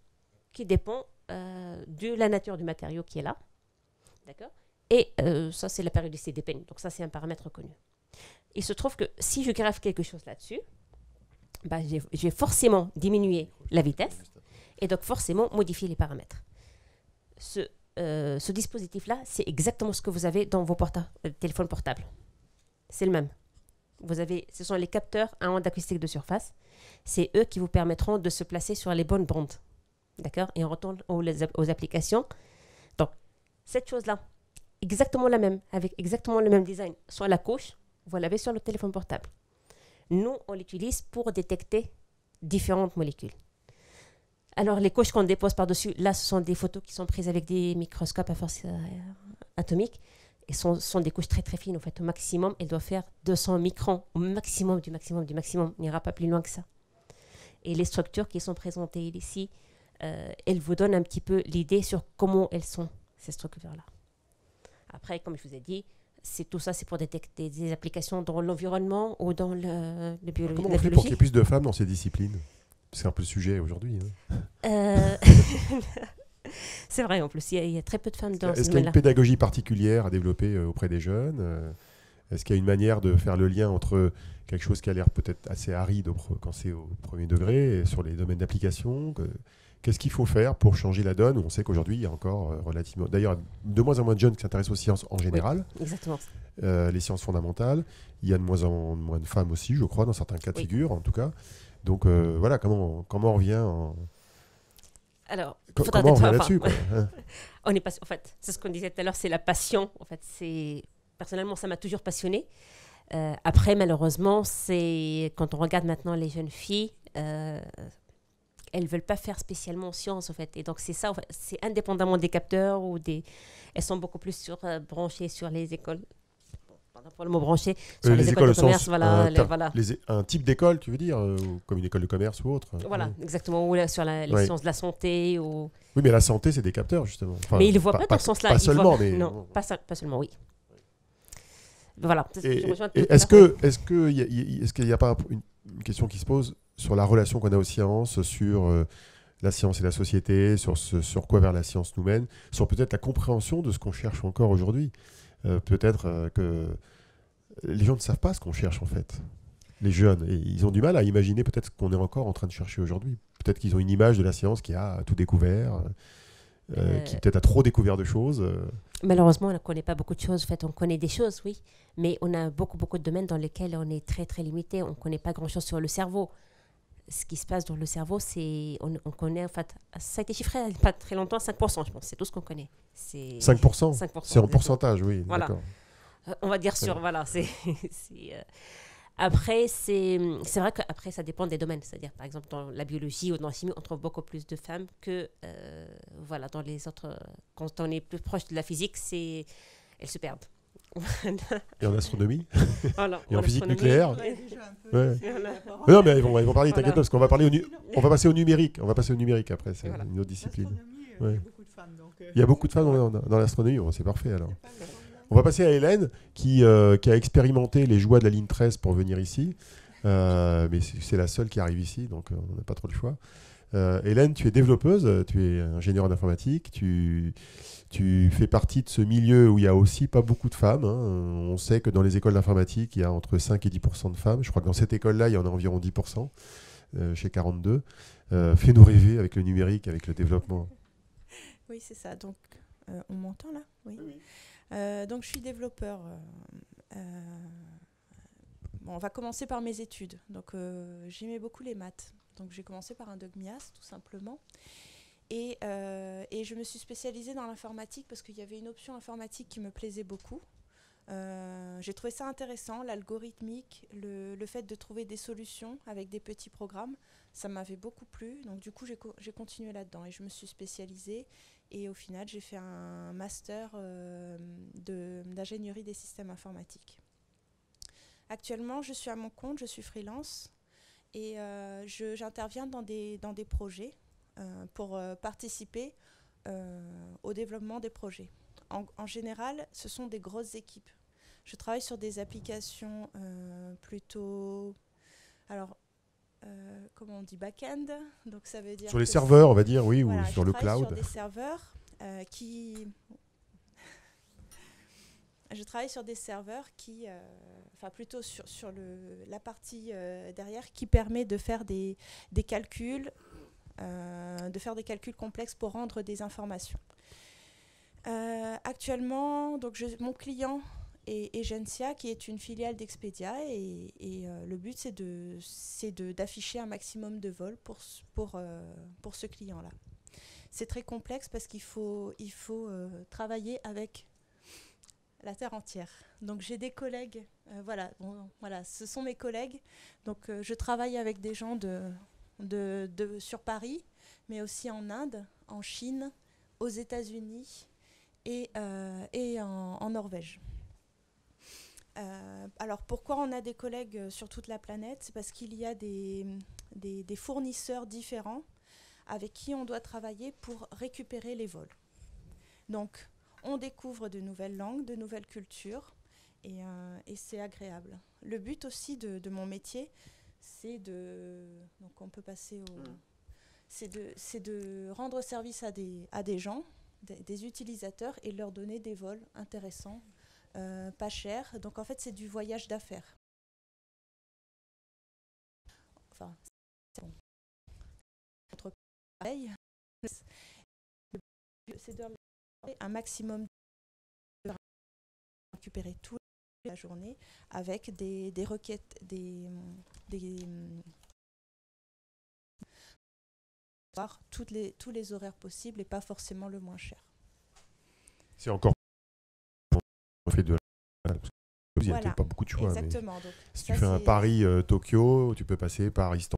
qui dépend de la nature du matériau qui est là. D'accord? Et ça, c'est la périodicité des peignes. Donc, ça, c'est un paramètre connu. Il se trouve que si je greffe quelque chose là-dessus, je vais forcément diminuer la vitesse et donc forcément modifier les paramètres. Ce dispositif-là, c'est exactement ce que vous avez dans vos téléphones portables. C'est le même. Ce sont les capteurs à ondes acoustiques de surface. C'est eux qui vous permettront de se placer sur les bonnes bandes. D'accord? Et on retourne aux applications. Donc, cette chose-là, exactement la même, avec exactement le même design, sur la couche, vous l'avez sur le téléphone portable. Nous, on l'utilise pour détecter différentes molécules. Alors, les couches qu'on dépose par-dessus, là, ce sont des photos qui sont prises avec des microscopes à force atomique. Et sont des couches très, très fines. En fait, au maximum, elles doivent faire 200 microns. Au maximum, du maximum, du maximum. Il n'ira pas plus loin que ça. Et les structures qui sont présentées ici, elles vous donnent un petit peu l'idée sur comment elles sont, ces structures-là. Après, comme je vous ai dit, tout ça, c'est pour détecter des applications dans l'environnement ou dans la biologie. Comment on fait pour qu'il y ait plus de femmes dans ces disciplines? C'est un peu le sujet aujourd'hui. C'est vrai, en plus, il y a très peu de femmes dans ce Est-ce qu'il y a domaine-là. une pédagogie particulière à développer auprès des jeunes? Est-ce qu'il y a une manière de faire le lien entre quelque chose qui a l'air peut-être assez aride quand c'est au premier degré et sur les domaines d'application? Qu'est-ce qu'il faut faire pour changer la donne? On sait qu'aujourd'hui, il y a encore relativement... D'ailleurs, de moins en moins de jeunes qui s'intéressent aux sciences en général. Oui, exactement. Les sciences fondamentales. Il y a de moins en moins de femmes aussi, je crois, dans certains cas de figure, en tout cas. Donc, voilà, comment on revient Alors, comment on revient là-dessus, quoi, hein? On est pas... En fait, c'est ce qu'on disait tout à l'heure, c'est la passion. En fait, personnellement, ça m'a toujours passionnée. Après, malheureusement, quand on regarde maintenant les jeunes filles... elles ne veulent pas faire spécialement en sciences, en fait. Et donc, c'est ça, en fait, c'est indépendamment des capteurs elles sont beaucoup plus branchées sur les écoles. Pardon pour le mot branché, sur les écoles de commerce. Un type d'école, tu veux dire, comme une école de commerce ou autre? Voilà, exactement. Ou sur les sciences de la santé. Ou... Oui, mais la santé, c'est des capteurs, justement. Enfin, mais ils ne le voient pas dans ce sens-là. Pas seulement, mais... Non, pas seulement, oui. Voilà. Est-ce qu'il n'y a pas une question qui se pose sur la relation qu'on a aux sciences, sur la science et la société, sur quoi vers la science nous mène, sur peut-être la compréhension de ce qu'on cherche encore aujourd'hui? Peut-être que les gens ne savent pas ce qu'on cherche en fait, les jeunes, et ils ont du mal à imaginer peut-être ce qu'on est encore en train de chercher aujourd'hui. Peut-être qu'ils ont une image de la science qui a tout découvert, qui peut-être a trop découvert de choses. Malheureusement, on ne connaît pas beaucoup de choses. En fait, on connaît des choses, oui, mais on a beaucoup de domaines dans lesquels on est très, très limité. On ne connaît pas grand-chose sur le cerveau. Ce qui se passe dans le cerveau, on connaît, en fait, ça a été chiffré il n'y a pas très longtemps, 5%, je pense. C'est tout ce qu'on connaît. 5%, c'est en pourcentage, oui. Voilà. D'accord. On va dire sur... Voilà, Après, c'est vrai qu'après, ça dépend des domaines. C'est-à-dire, par exemple, dans la biologie ou dans la chimie, on trouve beaucoup plus de femmes que dans les autres... Quand on est plus proche de la physique, elles se perdent. Et en astronomie voilà, et en physique nucléaire. Ouais. Non, mais ils vont parler, t'inquiète pas, parce qu'on va parler on va passer au numérique. On va passer au numérique après, c'est une autre discipline. Il y a beaucoup de femmes. Il y a beaucoup de femmes dans l'astronomie, c'est parfait alors. On va passer à Hélène qui a expérimenté les joies de la ligne 13 pour venir ici. Mais c'est la seule qui arrive ici, donc on n'a pas trop le choix. Hélène, tu es développeuse, tu es ingénieure en informatique, tu fais partie de ce milieu où il y a aussi pas beaucoup de femmes, hein. On sait que dans les écoles d'informatique, il y a entre 5 et 10% de femmes. Je crois que dans cette école-là, il y en a environ 10%, chez 42. Fais-nous rêver avec le numérique, avec le développement. Oui, c'est ça. Donc, on m'entend là? Oui. Donc, je suis développeur. Bon, on va commencer par mes études. Donc, j'aimais beaucoup les maths. Donc, j'ai commencé par un DogMIAS, tout simplement. Et je me suis spécialisée dans l'informatique parce qu'il y avait une option informatique qui me plaisait beaucoup. J'ai trouvé ça intéressant, l'algorithmique, le fait de trouver des solutions avec des petits programmes. Ça m'avait beaucoup plu. Donc, du coup, j'ai continué là-dedans et je me suis spécialisée. Et au final, j'ai fait un master d'ingénierie des systèmes informatiques. Actuellement, je suis à mon compte, je suis freelance et j'interviens dans des projets pour participer au développement des projets. En général, ce sont des grosses équipes. Je travaille sur des applications plutôt... Alors, comment on dit, back-end, donc ça veut dire Sur les serveurs, on va dire, oui, voilà, ou sur le je travaille cloud. sur des serveurs Je travaille sur des serveurs enfin plutôt sur la partie derrière, qui permet de faire des calculs, complexes pour rendre des informations. Actuellement, donc mon client est Egencia, qui est une filiale d'Expedia, et le but c'est d'afficher un maximum de vols pour ce client-là. C'est très complexe parce qu'il faut travailler avec la terre entière. Donc j'ai des collègues, voilà, ce sont mes collègues. Donc je travaille avec des gens sur Paris, mais aussi en Inde, en Chine, aux États-Unis et en Norvège. Alors pourquoi on a des collègues sur toute la planète? C'est parce qu'il y a des fournisseurs différents avec qui on doit travailler pour récupérer les vols. Donc on découvre de nouvelles langues, de nouvelles cultures, et c'est agréable. Le but aussi de mon métier, c'est donc on peut passer c'est de rendre service à des gens, des utilisateurs, et leur donner des vols intéressants, pas chers. Donc en fait, c'est du voyage d'affaires. Enfin, c'est bon. Notre pareil, c'est de un maximum de récupérer toute la journée avec des requêtes, tous les horaires possibles et pas forcément le moins cher. C'est encore fait de il n'y a Voilà, pas beaucoup de choix. exactement. Donc, si tu fais un Paris-Tokyo, tu peux passer par Istanbul.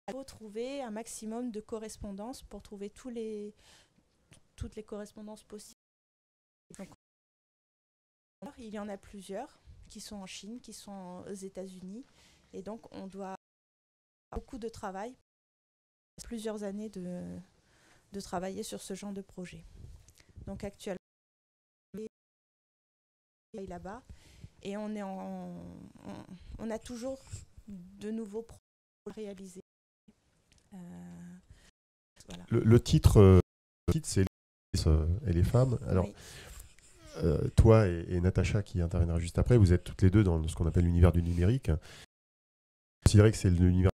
Il faut trouver un maximum de correspondances pour trouver toutes les correspondances possibles. Donc, il y en a plusieurs qui sont en Chine, qui sont aux États-Unis, et donc on doit avoir beaucoup de travail, plusieurs années de travailler sur ce genre de projet. Donc actuellement, on est là-bas et on a toujours de nouveaux projets à réaliser. Voilà. Le titre, c'est et les femmes. Alors, oui. Toi et Natacha, qui interviendra juste après, vous êtes toutes les deux dans ce qu'on appelle l'univers du numérique. Je considère que c'est l'univers,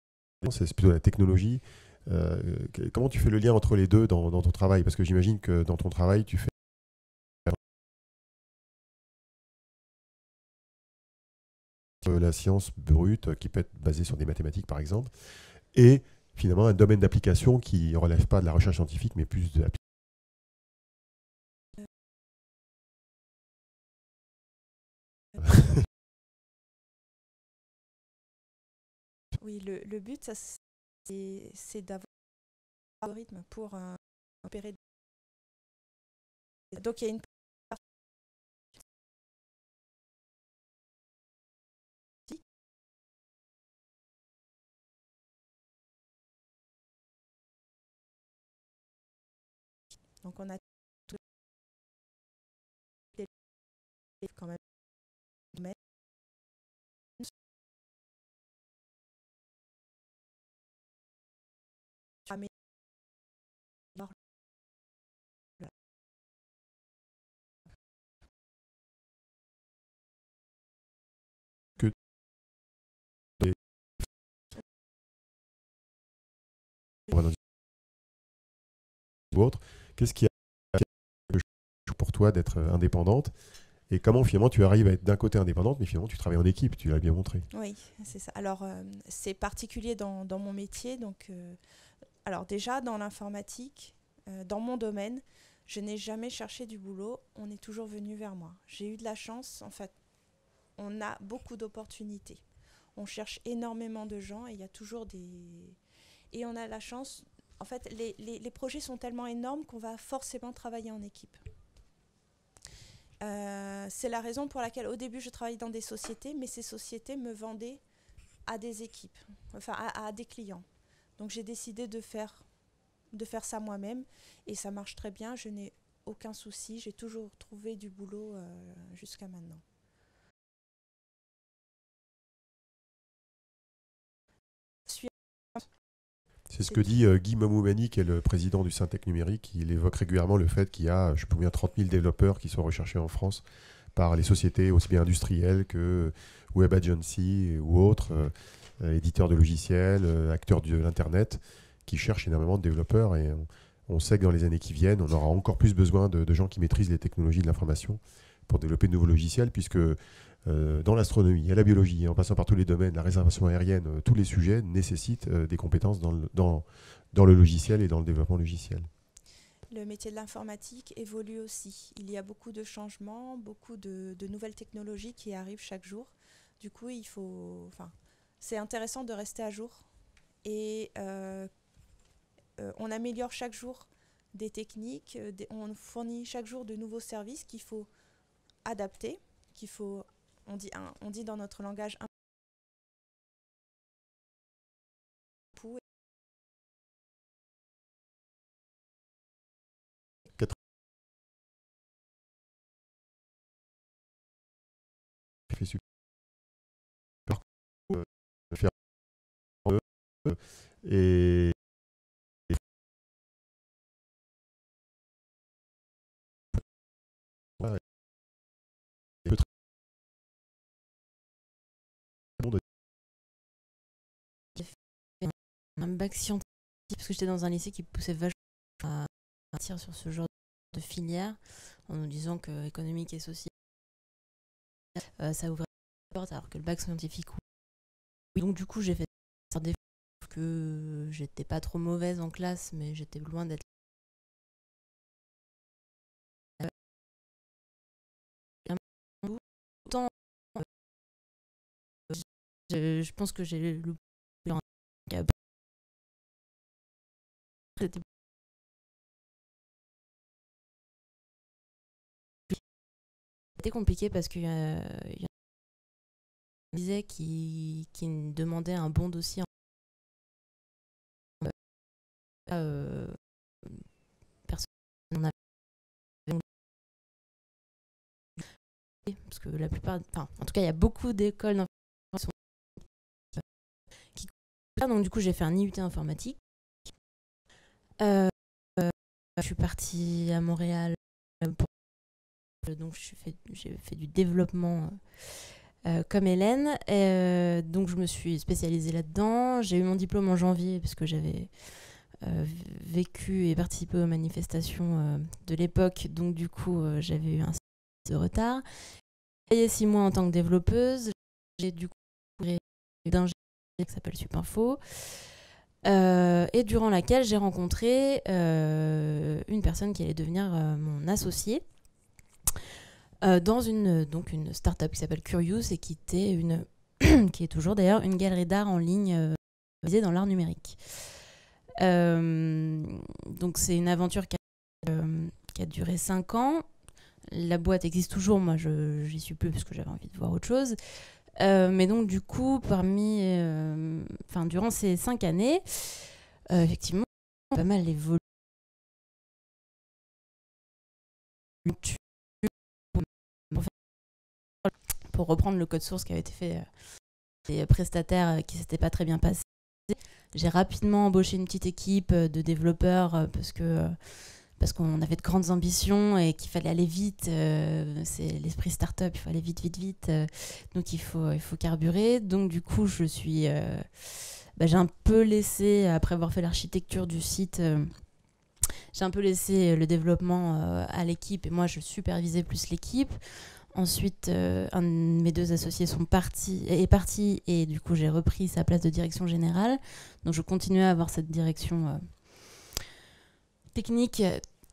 c'est plutôt la technologie. Comment tu fais le lien entre les deux dans ton travail? Parce que j'imagine que dans ton travail, tu fais la science brute, qui peut être basée sur des mathématiques, par exemple, et finalement un domaine d'application qui ne relève pas de la recherche scientifique, mais plus de l'application. Oui, le but, c'est d'avoir un algorithme pour opérer. Donc il y a une donc on a quand même ou autre. Qu'est-ce qui a pour toi d'être indépendante et comment finalement tu arrives à être d'un côté indépendante, mais finalement tu travailles en équipe, tu l'as bien montré. Oui, c'est ça. Alors, c'est particulier dans mon métier. Donc, alors déjà, dans l'informatique, dans mon domaine, je n'ai jamais cherché du boulot. On est toujours venu vers moi. J'ai eu de la chance. En fait, on a beaucoup d'opportunités. On cherche énormément de gens et il y a toujours des... Et on a la chance... En fait, les projets sont tellement énormes qu'on va forcément travailler en équipe. C'est la raison pour laquelle au début je travaillais dans des sociétés, mais ces sociétés me vendaient à des équipes, enfin à des clients. Donc j'ai décidé de faire ça moi-même et ça marche très bien, je n'ai aucun souci, j'ai toujours trouvé du boulot jusqu'à maintenant. C'est ce que dit Guy Mamoumani, qui est le président du Syntec Numérique. Il évoque régulièrement le fait qu'il y a, je sais pas combien, 30 000 développeurs qui sont recherchés en France par les sociétés aussi bien industrielles que web agency ou autres, éditeurs de logiciels, acteurs de l'Internet, qui cherchent énormément de développeurs. Et on sait que dans les années qui viennent, on aura encore plus besoin de gens qui maîtrisent les technologies de l'information pour développer de nouveaux logiciels, puisque dans l'astronomie, à la biologie, en passant par tous les domaines, la réservation aérienne, tous les sujets nécessitent des compétences dans le logiciel et dans le développement logiciel. Le métier de l'informatique évolue aussi. Il y a beaucoup de changements, beaucoup de nouvelles technologies qui arrivent chaque jour. Du coup, c'est intéressant de rester à jour. Et on améliore chaque jour des techniques, on fournit chaque jour de nouveaux services qu'il faut adapter, on dit dans notre langage Fait super et un bac scientifique parce que j'étais dans un lycée qui poussait vachement à partir sur ce genre de filière en nous disant que économique et social ça ouvrait la porte alors que le bac scientifique oui. Donc du coup j'ai fait des que j'étais pas trop mauvaise en classe mais j'étais loin d'être autant je pense que j'ai le c'était compliqué parce qu'il y a disait qui demandait un bon dossier personne n'en avait parce que la plupart en tout cas il y a beaucoup d'écoles d'information qui donc du coup j'ai fait un IUT informatique je suis partie à Montréal donc j'ai fait du développement comme Hélène donc je me suis spécialisée là-dedans, j'ai eu mon diplôme en janvier parce que j'avais vécu et participé aux manifestations de l'époque, donc du coup j'avais eu un de retard. J'ai travaillé 6 mois en tant que développeuse, j'ai du coup d'ingénierie qui s'appelle Supinfo et durant laquelle j'ai rencontré une personne qui allait devenir mon associée dans une start-up qui s'appelle Curious et qui était qui est toujours d'ailleurs une galerie d'art en ligne basée dans l'art numérique. Donc c'est une aventure qui a duré 5 ans. La boîte existe toujours, moi j'y suis plus parce que j'avais envie de voir autre chose. Mais donc du coup, durant ces 5 années, effectivement, pas mal évolué. Pour reprendre le code source qui avait été fait des prestataires qui s'étaient pas très bien passés. J'ai rapidement embauché une petite équipe de développeurs parce qu'on avait de grandes ambitions et qu'il fallait aller vite. C'est l'esprit start-up, il faut aller vite. Donc il faut carburer. Donc du coup, j'ai un peu laissé, après avoir fait l'architecture du site j'ai un peu laissé le développement à l'équipe et moi je supervisais plus l'équipe. Ensuite, un de mes 2 associés est parti et du coup j'ai repris sa place de direction générale. Donc je continuais à avoir cette direction technique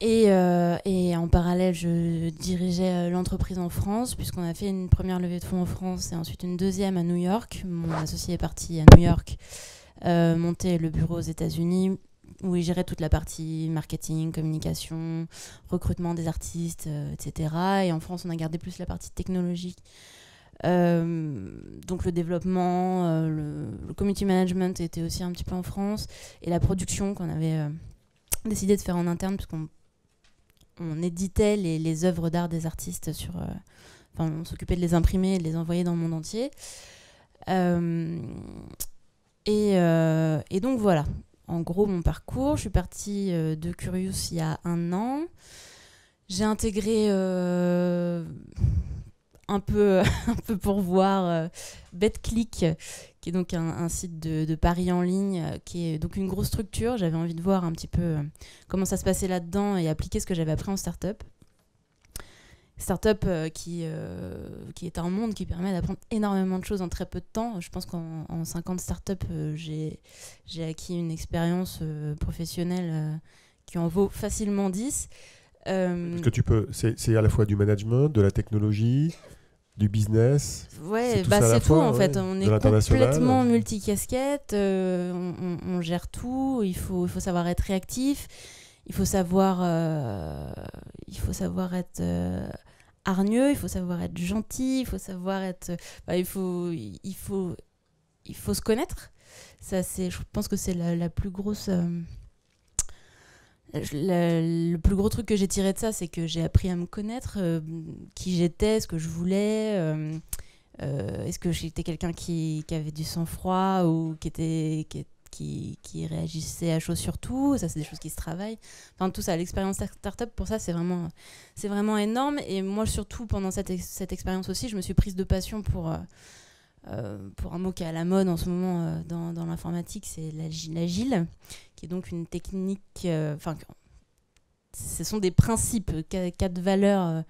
et en parallèle je dirigeais l'entreprise en France puisqu'on a fait une première levée de fonds en France et ensuite une deuxième à New York. Mon associé est parti à New York monter le bureau aux États-Unis où il gérait toute la partie marketing, communication, recrutement des artistes, etc. Et en France, on a gardé plus la partie technologique. Donc le développement, le community management était aussi un petit peu en France. Et la production qu'on avait décidé de faire en interne, puisqu'on éditait les œuvres d'art des artistes on s'occupait de les imprimer et de les envoyer dans le monde entier. Et donc voilà. En gros, mon parcours, je suis partie de Curious il y a 1 an. J'ai intégré un peu pour voir BetClick, qui est donc un site de paris en ligne, qui est donc une grosse structure. J'avais envie de voir un petit peu comment ça se passait là-dedans et appliquer ce que j'avais appris en start-up. Start-up qui est un monde qui permet d'apprendre énormément de choses en très peu de temps. Je pense qu'en 50 start-up, j'ai acquis une expérience professionnelle qui en vaut facilement 10. Est-ce que tu peux... C'est à la fois du management, de la technologie, du business. Ouais, c'est c'est tout en ouais, fait. On est complètement multicasquette, on gère tout, il faut savoir être réactif. Il faut savoir être hargneux, il faut savoir être gentil, il faut savoir être... il faut se connaître. Ça, je pense que c'est la plus grosse... le plus gros truc que j'ai tiré de ça, c'est que j'ai appris à me connaître, qui j'étais, ce que je voulais. Est-ce que j'étais quelqu'un qui avait du sang-froid ou qui réagissait à chaud sur tout. Ça, c'est des choses qui se travaillent. Enfin, tout ça, l'expérience startup, pour ça, c'est vraiment énorme. Et moi, surtout, pendant cette expérience aussi, je me suis prise de passion pour un mot qui est à la mode en ce moment dans l'informatique, c'est l'agile, qui est donc une technique... ce sont des principes, 4 valeurs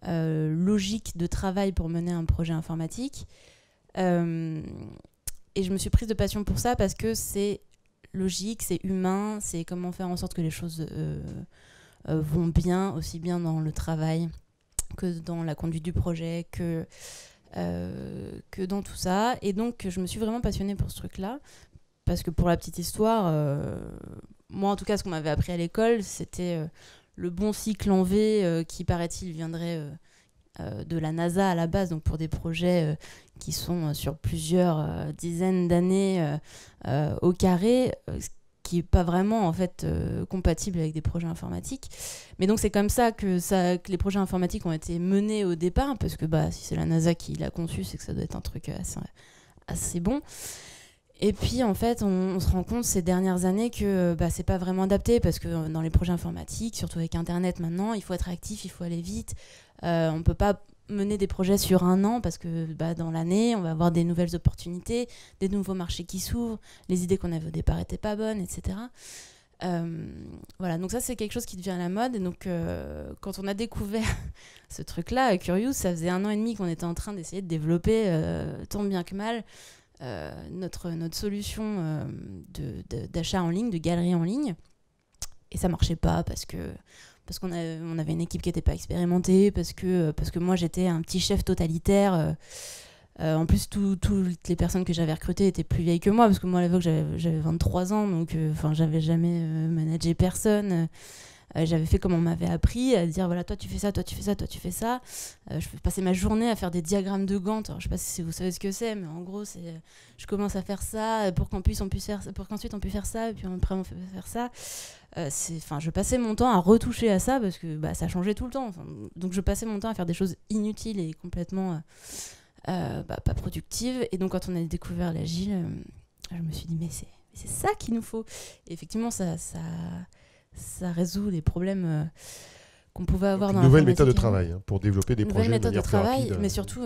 logiques de travail pour mener un projet informatique. Et je me suis prise de passion pour ça parce que c'est logique, c'est humain, c'est comment faire en sorte que les choses vont bien, aussi bien dans le travail que dans la conduite du projet, que dans tout ça. Et donc, je me suis vraiment passionnée pour ce truc-là. Parce que pour la petite histoire, moi, en tout cas, ce qu'on m'avait appris à l'école, c'était le bon cycle en V qui, paraît-il, viendrait de la NASA à la base, donc pour des projets qui sont sur plusieurs dizaines d'années au carré, qui n'est pas vraiment en fait compatible avec des projets informatiques. Mais donc c'est comme ça que les projets informatiques ont été menés au départ, parce que si c'est la NASA qui l'a conçu, c'est que ça doit être un truc assez bon. Et puis en fait on se rend compte ces dernières années que c'est pas vraiment adapté, parce que dans les projets informatiques, surtout avec Internet maintenant, il faut être actif, il faut aller vite. On peut pas mener des projets sur 1 an, parce que dans l'année on va avoir des nouvelles opportunités, des nouveaux marchés qui s'ouvrent, les idées qu'on avait au départ étaient pas bonnes, etc. Voilà, donc ça c'est quelque chose qui devient à la mode. Et donc quand on a découvert ce truc là, Curious, ça faisait 1 an et demi qu'on était en train d'essayer de développer tant bien que mal notre solution d'achat en ligne, de galerie en ligne. Et ça marchait pas parce qu'on avait une équipe qui n'était pas expérimentée, parce que moi j'étais un petit chef totalitaire. En plus, toutes les personnes que j'avais recrutées étaient plus vieilles que moi, parce que moi à l'époque j'avais 23 ans, donc j'avais jamais managé personne. J'avais fait comme on m'avait appris, à dire voilà, toi tu fais ça, toi tu fais ça, toi tu fais ça. Je passais ma journée à faire des diagrammes de Gantt. Alors, je sais pas si vous savez ce que c'est, mais en gros c'est je commence à faire ça pour qu'ensuite on puisse faire ça, et puis après on fait faire ça. Je passais mon temps à retoucher à ça, parce que ça changeait tout le temps. Donc je passais mon temps à faire des choses inutiles et complètement pas productives. Et donc quand on a découvert l'agile, je me suis dit mais c'est ça qu'il nous faut. Et effectivement ça résout les problèmes qu'on pouvait avoir dans l'informatique. Une nouvelle méthode de travail pour développer des projets de manière plus rapide. Mais surtout,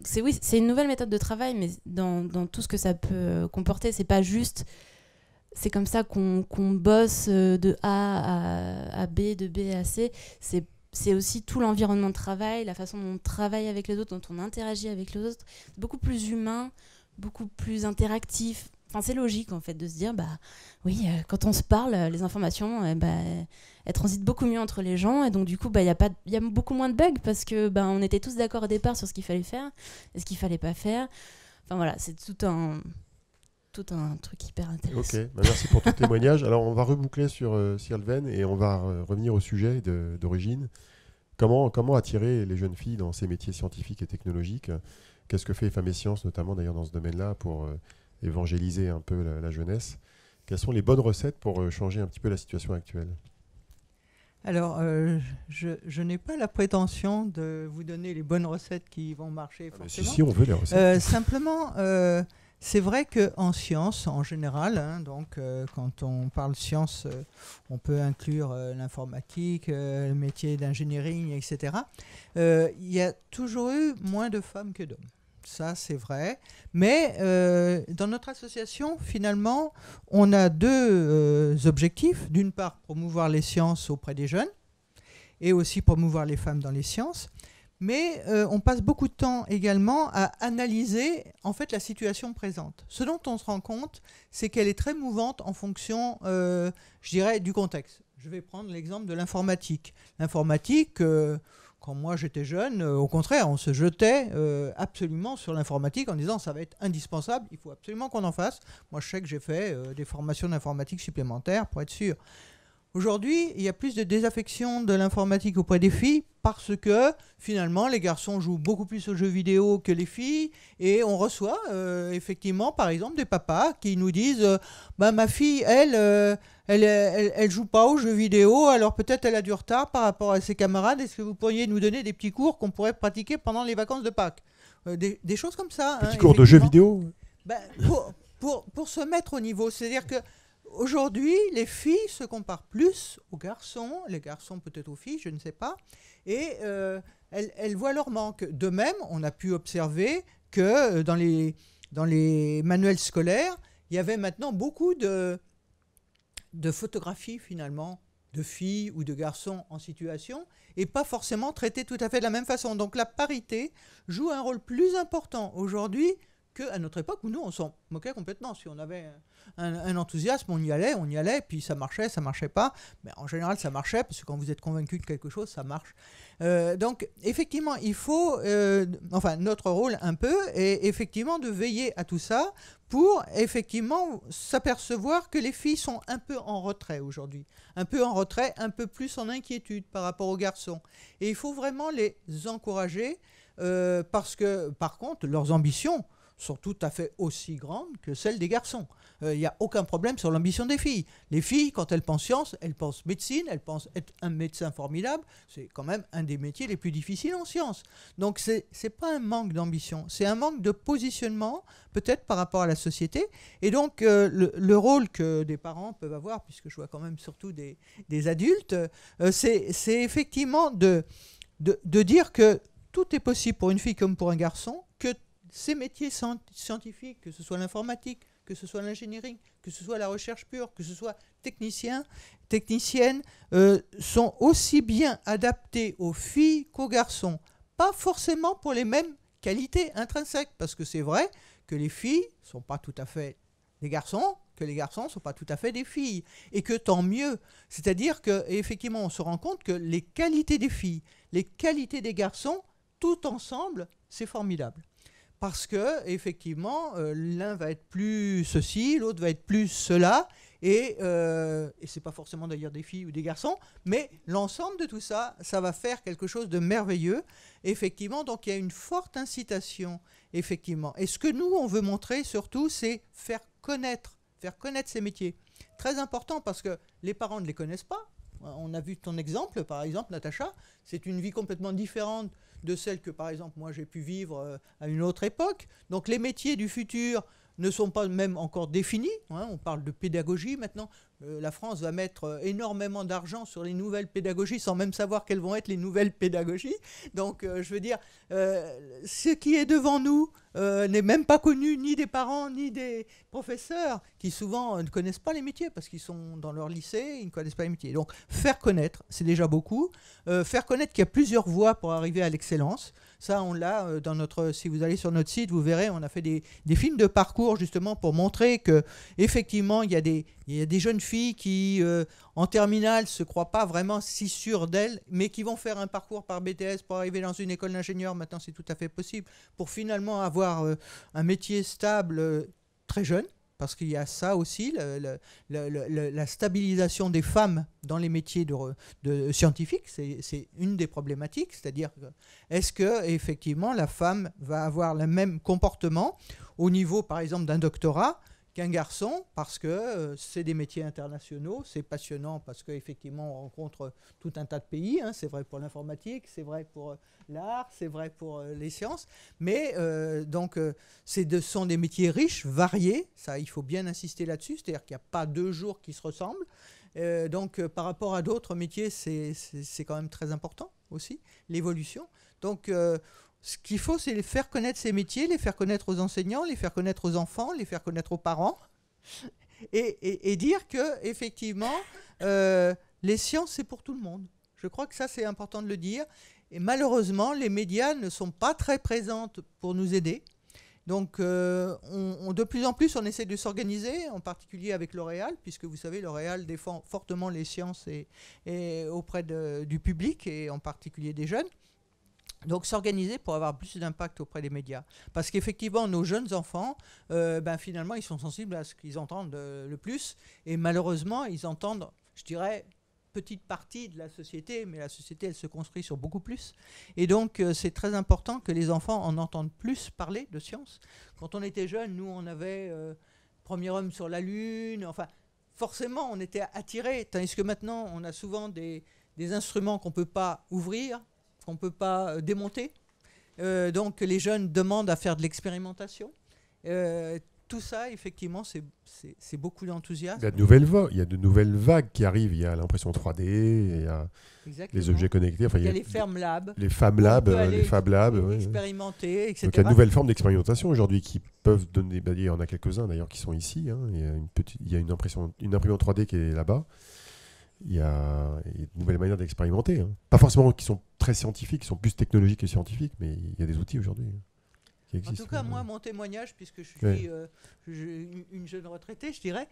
c'est une nouvelle méthode de travail, mais dans tout ce que ça peut comporter, c'est pas juste c'est comme ça qu'on bosse de A à B, de B à C. C'est aussi tout l'environnement de travail, la façon dont on travaille avec les autres, dont on interagit avec les autres. C'est beaucoup plus humain, beaucoup plus interactif. Enfin, c'est logique, en fait, de se dire, bah oui, quand on se parle, les informations, elles transitent beaucoup mieux entre les gens. Et donc, du coup, il y a beaucoup moins de bugs parce que on était tous d'accord au départ sur ce qu'il fallait faire et ce qu'il fallait pas faire. Enfin, voilà, c'est tout un truc hyper intéressant. Ok, merci pour ton témoignage. Alors, on va reboucler sur Sylvain et on va revenir au sujet d'origine. Comment attirer les jeunes filles dans ces métiers scientifiques et technologiques? Qu'est-ce que fait Femmes et Sciences, notamment d'ailleurs dans ce domaine-là, pour évangéliser un peu la jeunesse? Quelles sont les bonnes recettes pour changer un petit peu la situation actuelle? Alors, je n'ai pas la prétention de vous donner les bonnes recettes qui vont marcher forcément. Si, on veut les recettes. Simplement, c'est vrai qu'en sciences, en général, donc quand on parle sciences, on peut inclure l'informatique, le métier d'ingénierie, etc. Il y a toujours eu moins de femmes que d'hommes. Ça, c'est vrai. Mais dans notre association, finalement, on a deux objectifs. D'une part, promouvoir les sciences auprès des jeunes et aussi promouvoir les femmes dans les sciences. Mais on passe beaucoup de temps également à analyser en fait la situation présente. Ce dont on se rend compte, c'est qu'elle est très mouvante en fonction, je dirais, du contexte. Je vais prendre l'exemple de l'informatique. L'informatique, quand moi j'étais jeune, au contraire, on se jetait absolument sur l'informatique en disant ça va être indispensable, il faut absolument qu'on en fasse. Moi je sais que j'ai fait des formations d'informatique supplémentaires pour être sûr. Aujourd'hui, il y a plus de désaffection de l'informatique auprès des filles parce que finalement les garçons jouent beaucoup plus aux jeux vidéo que les filles et on reçoit effectivement par exemple des papas qui nous disent ma fille elle joue pas aux jeux vidéo, alors peut-être elle a du retard par rapport à ses camarades, est-ce que vous pourriez nous donner des petits cours qu'on pourrait pratiquer pendant les vacances de Pâques, des choses comme ça. Petits cours de jeux vidéo. Pour se mettre au niveau, c'est-à-dire que aujourd'hui, les filles se comparent plus aux garçons, les garçons peut-être aux filles, je ne sais pas, et elles voient leur manque. De même, on a pu observer que dans les manuels scolaires, il y avait maintenant beaucoup de photographies finalement de filles ou de garçons en situation et pas forcément traitées tout à fait de la même façon. Donc la parité joue un rôle plus important aujourd'hui qu'à notre époque où nous on s'en moquait complètement. Si on avait un enthousiasme, on y allait, puis ça marchait pas. Mais en général ça marchait parce que quand vous êtes convaincu de quelque chose, ça marche. Donc effectivement il faut, notre rôle un peu est effectivement de veiller à tout ça pour effectivement s'apercevoir que les filles sont un peu en retrait aujourd'hui. Un peu en retrait, un peu plus en inquiétude par rapport aux garçons. Et il faut vraiment les encourager parce que par contre leurs ambitions sont tout à fait aussi grandes que celles des garçons. Il n'y a aucun problème sur l'ambition des filles. Les filles, quand elles pensent sciences, elles pensent médecine, elles pensent être un médecin formidable. C'est quand même un des métiers les plus difficiles en sciences. Donc c'est pas un manque d'ambition, c'est un manque de positionnement, peut-être par rapport à la société. Et donc le rôle que des parents peuvent avoir, puisque je vois quand même surtout des adultes, c'est effectivement de dire que tout est possible pour une fille comme pour un garçon, que ces métiers scientifiques, que ce soit l'informatique, que ce soit l'ingénierie, que ce soit la recherche pure, que ce soit technicienne, sont aussi bien adaptés aux filles qu'aux garçons. Pas forcément pour les mêmes qualités intrinsèques, parce que c'est vrai que les filles ne sont pas tout à fait des garçons, que les garçons ne sont pas tout à fait des filles, et que tant mieux. C'est-à-dire qu'effectivement, on se rend compte que les qualités des filles, les qualités des garçons, tout ensemble, c'est formidable. Parce que effectivement, l'un va être plus ceci, l'autre va être plus cela, et c'est pas forcément d'ailleurs des filles ou des garçons, mais l'ensemble de tout ça, ça va faire quelque chose de merveilleux. Effectivement, donc il y a une forte incitation, effectivement. Et ce que nous on veut montrer surtout, c'est faire connaître ces métiers. Très important parce que les parents ne les connaissent pas. On a vu ton exemple, par exemple, Natacha, c'est une vie complètement différente de celle que, par exemple, moi j'ai pu vivre à une autre époque. Donc les métiers du futur ne sont pas même encore définis. On parle de pédagogie maintenant. la France va mettre énormément d'argent sur les nouvelles pédagogies sans même savoir quelles vont être les nouvelles pédagogies. Donc, je veux dire, ce qui est devant nous n'est même pas connu ni des parents ni des professeurs qui souvent ne connaissent pas les métiers parce qu'ils sont dans leur lycée, ils ne connaissent pas les métiers. Donc, faire connaître, c'est déjà beaucoup. Faire connaître qu'il y a plusieurs voies pour arriver à l'excellence. Ça, on l'a dans notre. Si vous allez sur notre site, vous verrez, on a fait des films de parcours justement pour montrer que effectivement, il y a des jeunes filles qui, en terminale, se croient pas vraiment si sûres d'elles, mais qui vont faire un parcours par BTS pour arriver dans une école d'ingénieur. Maintenant, c'est tout à fait possible pour finalement avoir un métier stable très jeune. Parce qu'il y a ça aussi, la stabilisation des femmes dans les métiers de scientifiques, c'est une des problématiques. C'est-à-dire, est-ce que effectivement la femme va avoir le même comportement au niveau, par exemple, d'un doctorat qu'un garçon, parce que c'est des métiers internationaux, c'est passionnant parce qu'effectivement on rencontre tout un tas de pays, hein, c'est vrai pour l'informatique, c'est vrai pour l'art, c'est vrai pour les sciences, mais donc ce sont des métiers riches, variés, ça il faut bien insister là-dessus, c'est-à-dire qu'il n'y a pas 2 jours qui se ressemblent, donc par rapport à d'autres métiers, c'est quand même très important aussi, l'évolution. Donc ce qu'il faut, c'est les faire connaître ces métiers, les faire connaître aux enseignants, les faire connaître aux enfants, les faire connaître aux parents, et dire que effectivement, les sciences, c'est pour tout le monde. Je crois que ça, c'est important de le dire. Et malheureusement, les médias ne sont pas très présents pour nous aider. Donc, de plus en plus, on essaie de s'organiser, en particulier avec L'Oréal, puisque vous savez, L'Oréal défend fortement les sciences et auprès du public, et en particulier des jeunes. Donc s'organiser pour avoir plus d'impact auprès des médias. Parce qu'effectivement, nos jeunes enfants, finalement, ils sont sensibles à ce qu'ils entendent le plus. Et malheureusement, ils entendent, je dirais, petite partie de la société, mais la société, elle se construit sur beaucoup plus. Et donc, c'est très important que les enfants en entendent plus parler de science. Quand on était jeunes, nous, on avait premier homme sur la Lune. Enfin, forcément, on était attirés. Tandis que maintenant, on a souvent des instruments qu'on ne peut pas ouvrir, qu'on ne peut pas démonter. Donc les jeunes demandent à faire de l'expérimentation. Tout ça, effectivement, c'est beaucoup d'enthousiasme. Il y a de nouvelles vagues qui arrivent. Il y a l'impression 3D, il y a les objets connectés. Enfin, il y a les Ferm Labs. Les Fab Labs, les Fab Labs. Expérimenter, etc. Donc il y a de nouvelles formes d'expérimentation aujourd'hui qui peuvent donner... il y en a quelques-uns d'ailleurs qui sont ici. Hein. Il y a une imprimante 3D qui est là-bas. Il y a de nouvelles manières d'expérimenter. Hein. Pas forcément qui sont très scientifiques, qui sont plus technologiques que scientifiques, mais il y a des outils aujourd'hui qui existent. En tout cas, moi, mon témoignage, puisque je suis une jeune retraitée, je dirais,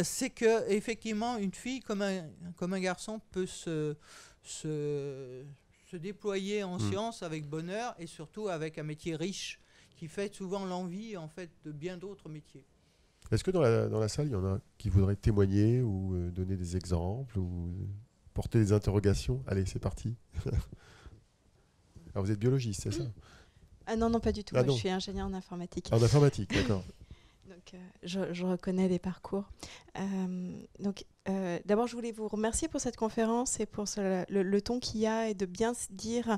c'est qu'effectivement, une fille comme un garçon peut se déployer en sciences avec bonheur et surtout avec un métier riche qui fait souvent l'envie en fait, de bien d'autres métiers. Est-ce que dans la salle, il y en a qui voudraient témoigner ou donner des exemples ou porter des interrogations? Allez, c'est parti. Alors, vous êtes biologiste, c'est ça? Ah non, pas du tout. Ah, Moi, non. je suis ingénieure en informatique. En informatique, d'accord. Donc, je reconnais les parcours. D'abord, je voulais vous remercier pour cette conférence et pour le ton qu'il y a et de bien se dire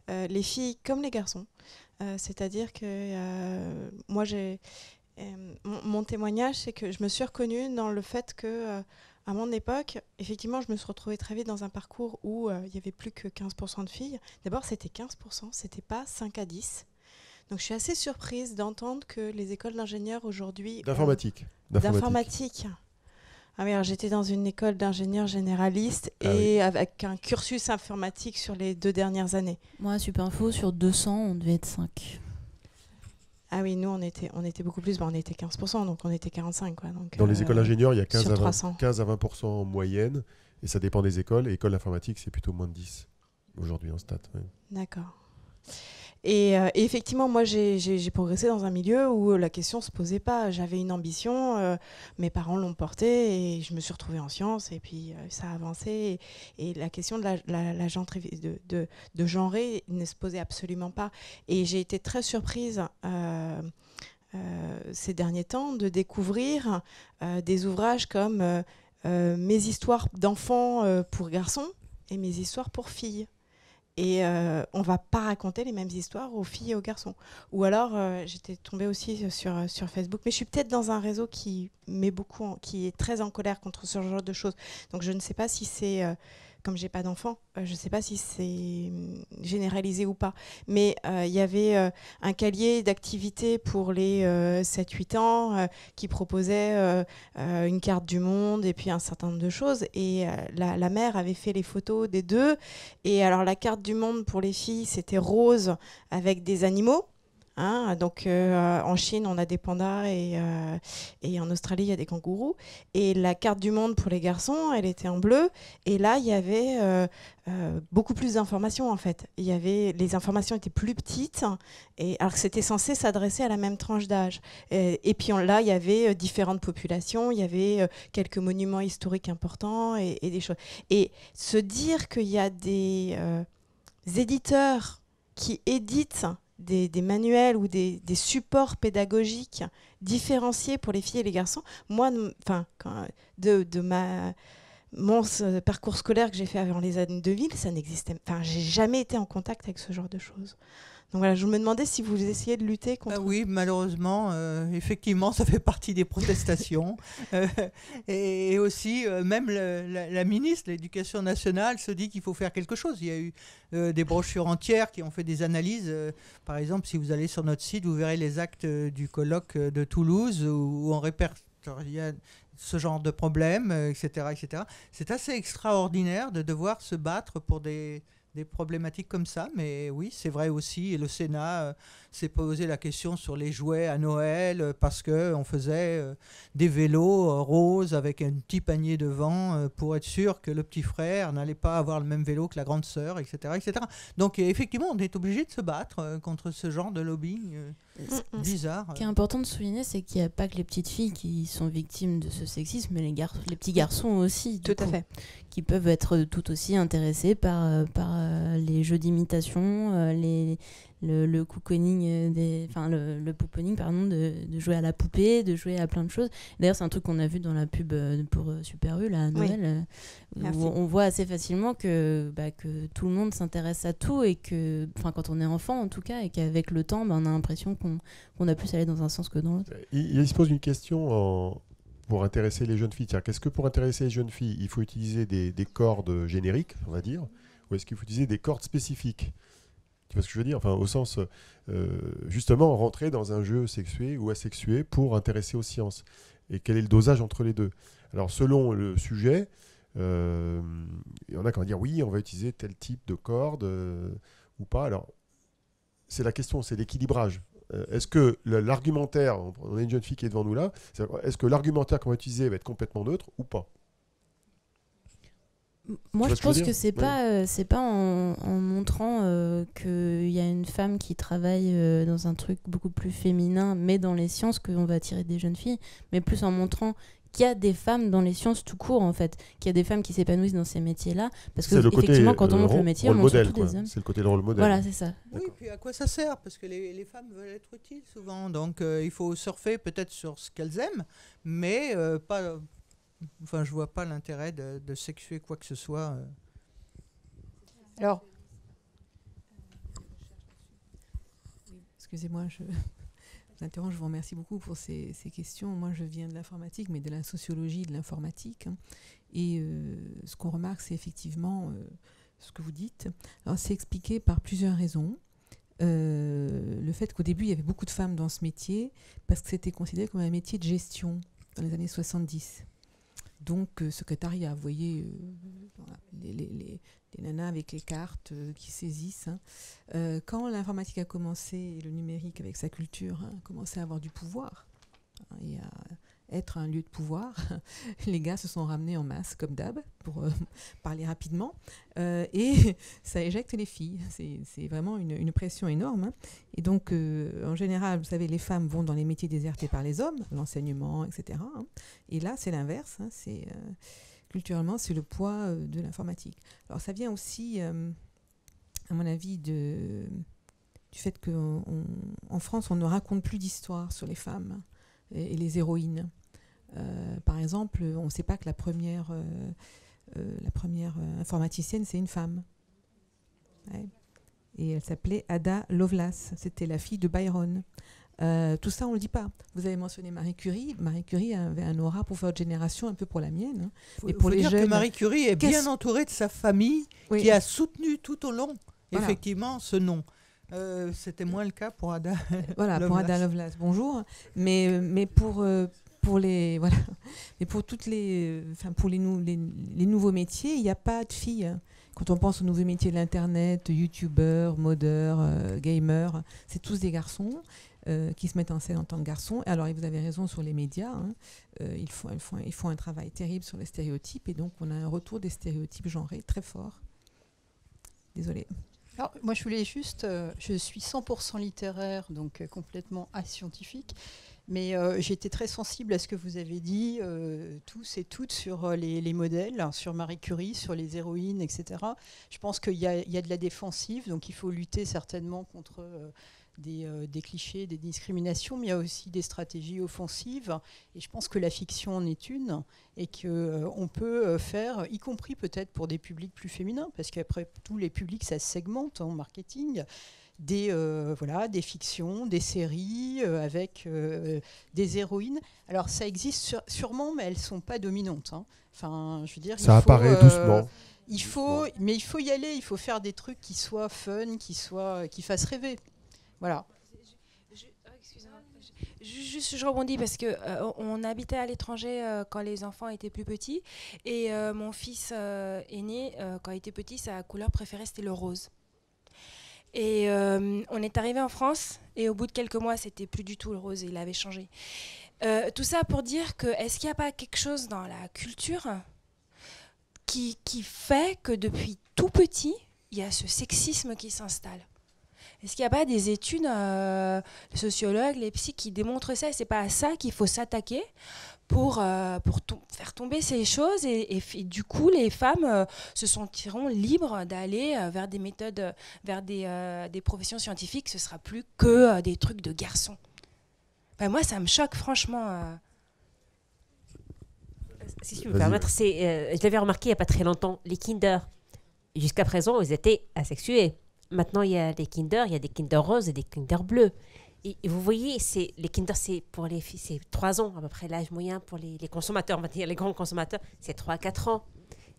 les filles comme les garçons. C'est-à-dire que moi, mon témoignage, c'est que je me suis reconnue dans le fait que, à mon époque, effectivement, je me suis retrouvée très vite dans un parcours où il n'y avait plus que 15% de filles. D'abord, c'était 15%, c'était pas 5 à 10. Donc, je suis assez surprise d'entendre que les écoles d'ingénieurs aujourd'hui... D'informatique. Ah oui, alors j'étais dans une école d'ingénieurs généralistes avec un cursus informatique sur les 2 dernières années. Moi, à Supinfo, sur 200, on devait être 5. Ah oui, nous, on était beaucoup plus. On était 15%, donc on était 45. Quoi, donc, dans les écoles d'ingénieurs, il y a 15 à 20% en moyenne. Et ça dépend des écoles. Et école d'informatique, c'est plutôt moins de 10 aujourd'hui en stats. Ouais. D'accord. Et effectivement, moi, j'ai progressé dans un milieu où la question ne se posait pas. J'avais une ambition, mes parents l'ont portée et je me suis retrouvée en sciences et puis ça a avancé. Et la question de genrer ne se posait absolument pas. Et j'ai été très surprise ces derniers temps de découvrir des ouvrages comme Mes histoires d'enfants pour garçons et Mes histoires pour filles. Et on va pas raconter les mêmes histoires aux filles et aux garçons. Ou alors, j'étais tombée aussi sur Facebook, mais je suis peut-être dans un réseau qui met qui est très en colère contre ce genre de choses. Donc je ne sais pas si c'est, comme j'ai pas d'enfant, je ne sais pas si c'est généralisé ou pas. Mais il y avait un cahier d'activités pour les 7-8 ans qui proposait une carte du monde et puis un certain nombre de choses. Et la mère avait fait les photos des deux. Et alors la carte du monde pour les filles, c'était rose avec des animaux. Hein, donc en Chine, on a des pandas et en Australie, il y a des kangourous. Et la carte du monde pour les garçons, elle était en bleu. Et là, il y avait beaucoup plus d'informations en fait. Les informations étaient plus petites, alors que c'était censé s'adresser à la même tranche d'âge. Et puis là, il y avait différentes populations, il y avait quelques monuments historiques importants et des choses. Et se dire qu'il y a des éditeurs qui éditent des manuels ou des supports pédagogiques différenciés pour les filles et les garçons. Moi, mon parcours scolaire que j'ai fait avant les années 2000, ça n'existait. Enfin, j'ai jamais été en contact avec ce genre de choses. Donc voilà, je me demandais si vous essayez de lutter contre. Oui, malheureusement, effectivement, ça fait partie des protestations. Et aussi, même la ministre de l'Éducation nationale se dit qu'il faut faire quelque chose. Il y a eu des brochures entières qui ont fait des analyses. Par exemple, si vous allez sur notre site, vous verrez les actes du colloque de Toulouse où on répertorie ce genre de problèmes, etc., etc. C'est assez extraordinaire de devoir se battre pour des problématiques comme ça, mais oui, c'est vrai aussi, et le Sénat s'est posé la question sur les jouets à Noël, parce qu'on faisait des vélos roses avec un petit panier devant, pour être sûr que le petit frère n'allait pas avoir le même vélo que la grande sœur, etc., etc. Donc effectivement, on est obligé de se battre contre ce genre de lobbying bizarre. Ce qui est important de souligner, c'est qu'il n'y a pas que les petites filles qui sont victimes de ce sexisme, mais les petits garçons aussi. Tout à fait. Qui peuvent être tout aussi intéressés par les jeux d'imitation, le cocooning, le pouponing, pardon, de jouer à la poupée, de jouer à plein de choses. D'ailleurs, c'est un truc qu'on a vu dans la pub pour Super U, là, à Noël, où on voit assez facilement que tout le monde s'intéresse à tout, et que, quand on est enfant en tout cas, et qu'avec le temps, on a l'impression qu'on a plus aller dans un sens que dans l'autre. Il se pose une question pour intéresser les jeunes filles. Qu'est-ce que pour intéresser les jeunes filles, il faut utiliser des cordes génériques, on va dire, ou est-ce qu'il faut utiliser des cordes spécifiques ? Tu vois ce que je veux dire ? Au sens, justement, rentrer dans un jeu sexué ou asexué pour intéresser aux sciences. Et quel est le dosage entre les deux ? Alors, selon le sujet, il y en a qui vont dire oui, on va utiliser tel type de corde ou pas. Alors, c'est la question, c'est l'équilibrage. Est-ce que l'argumentaire, on a une jeune fille qui est devant nous là, est-ce que l'argumentaire qu'on va utiliser va être complètement neutre ou pas ? Moi, je pense que c'est pas en montrant qu'il y a une femme qui travaille dans un truc beaucoup plus féminin, mais dans les sciences, qu'on va attirer des jeunes filles, mais plus en montrant qu'il y a des femmes dans les sciences tout court, en fait, qu'il y a des femmes qui s'épanouissent dans ces métiers-là, parce que effectivement, quand on montre le métier, on montre surtout des hommes. C'est le côté rôle modèle. Voilà, c'est ça. Oui, puis à quoi ça sert ? Parce que les femmes veulent être utiles souvent, donc il faut surfer peut-être sur ce qu'elles aiment, mais pas. Enfin, je vois pas l'intérêt de sexuer quoi que ce soit. Alors, excusez-moi, je vous interromps, je vous remercie beaucoup pour ces questions. Moi, je viens de l'informatique, mais de la sociologie de l'informatique. Et ce qu'on remarque, c'est effectivement ce que vous dites. Alors, c'est expliqué par plusieurs raisons. Le fait qu'au début, il y avait beaucoup de femmes dans ce métier, parce que c'était considéré comme un métier de gestion dans les années 70. Donc, secrétariat, vous voyez, les nanas avec les cartes qui saisissent. Quand l'informatique a commencé, et le numérique avec sa culture, a commencé à avoir du pouvoir et à être un lieu de pouvoir, les gars se sont ramenés en masse, comme d'hab, pour parler rapidement, et ça éjecte les filles. C'est vraiment une pression énorme. Et donc, en général, vous savez, les femmes vont dans les métiers désertés par les hommes, l'enseignement, etc. Et là, c'est l'inverse. Culturellement, c'est le poids de l'informatique. Alors, ça vient aussi, à mon avis, du fait qu'en France, on ne raconte plus d'histoires sur les femmes et les héroïnes. Par exemple, on ne sait pas que la première informaticienne, c'est une femme. Ouais. et elle s'appelait Ada Lovelace. C'était la fille de Byron. Tout ça, on ne le dit pas. Vous avez mentionné Marie Curie. Marie Curie avait un aura pour votre génération, un peu peu pour la mienne. Et pour les jeunes, que Marie Curie est bien entourée de sa famille, qui a soutenu tout au long, effectivement, ce nom. C'était moins le cas pour Ada. Voilà, pour Ada Lovelace. Bonjour. Mais pour les mais pour toutes les pour les nouveaux métiers, il n'y a pas de filles. Quand on pense aux nouveaux métiers de l'internet, youtubeurs, modeurs, gamers, c'est tous des garçons qui se mettent en scène en tant que garçons. Alors vous avez raison sur les médias, ils font un travail terrible sur les stéréotypes et donc on a un retour des stéréotypes genrés très fort. Désolée. Alors, moi, je voulais juste... je suis 100% littéraire, donc complètement ascientifique, mais j'ai été très sensible à ce que vous avez dit, tous et toutes, sur les modèles, sur Marie Curie, sur les héroïnes, etc. Je pense qu'il y a de la défensive, donc il faut lutter certainement contre... des clichés, des discriminations, mais il y a aussi des stratégies offensives. Et je pense que la fiction en est une, et qu'on peut faire, y compris peut-être pour des publics plus féminins, parce qu'après tous les publics, ça se segmente en marketing, des fictions, des séries avec des héroïnes. Alors ça existe sûrement, mais elles ne sont pas dominantes. Enfin, je veux dire, ça apparaît doucement. Il faut y aller, il faut faire des trucs qui soient fun, qui fassent rêver. Voilà. Juste, je rebondis parce que on habitait à l'étranger quand les enfants étaient plus petits et mon fils aîné, quand il était petit, sa couleur préférée c'était le rose. Et on est arrivé en France et au bout de quelques mois, c'était plus du tout le rose, il avait changé. Tout ça pour dire que est-ce qu'il n'y a pas quelque chose dans la culture qui fait que depuis tout petit, il y a ce sexisme qui s'installe? Est-ce qu'il n'y a pas des études, les sociologues, les psys qui démontrent ça? Et c'est pas à ça qu'il faut s'attaquer pour faire tomber ces choses et du coup les femmes se sentiront libres d'aller vers des méthodes, vers des professions scientifiques. Ce sera plus que des trucs de garçons. Enfin, moi ça me choque franchement. Si je peux me permettre, je l'avais remarqué il n'y a pas très longtemps, les Kinder, jusqu'à présent ils étaient asexués. Maintenant, il y a des Kinder, il y a des Kinder roses et des Kinder bleus. Et vous voyez, les Kinder, c'est pour les filles, c'est 3 ans, à peu près l'âge moyen pour les consommateurs, on va dire les grands consommateurs, c'est 3 à 4 ans.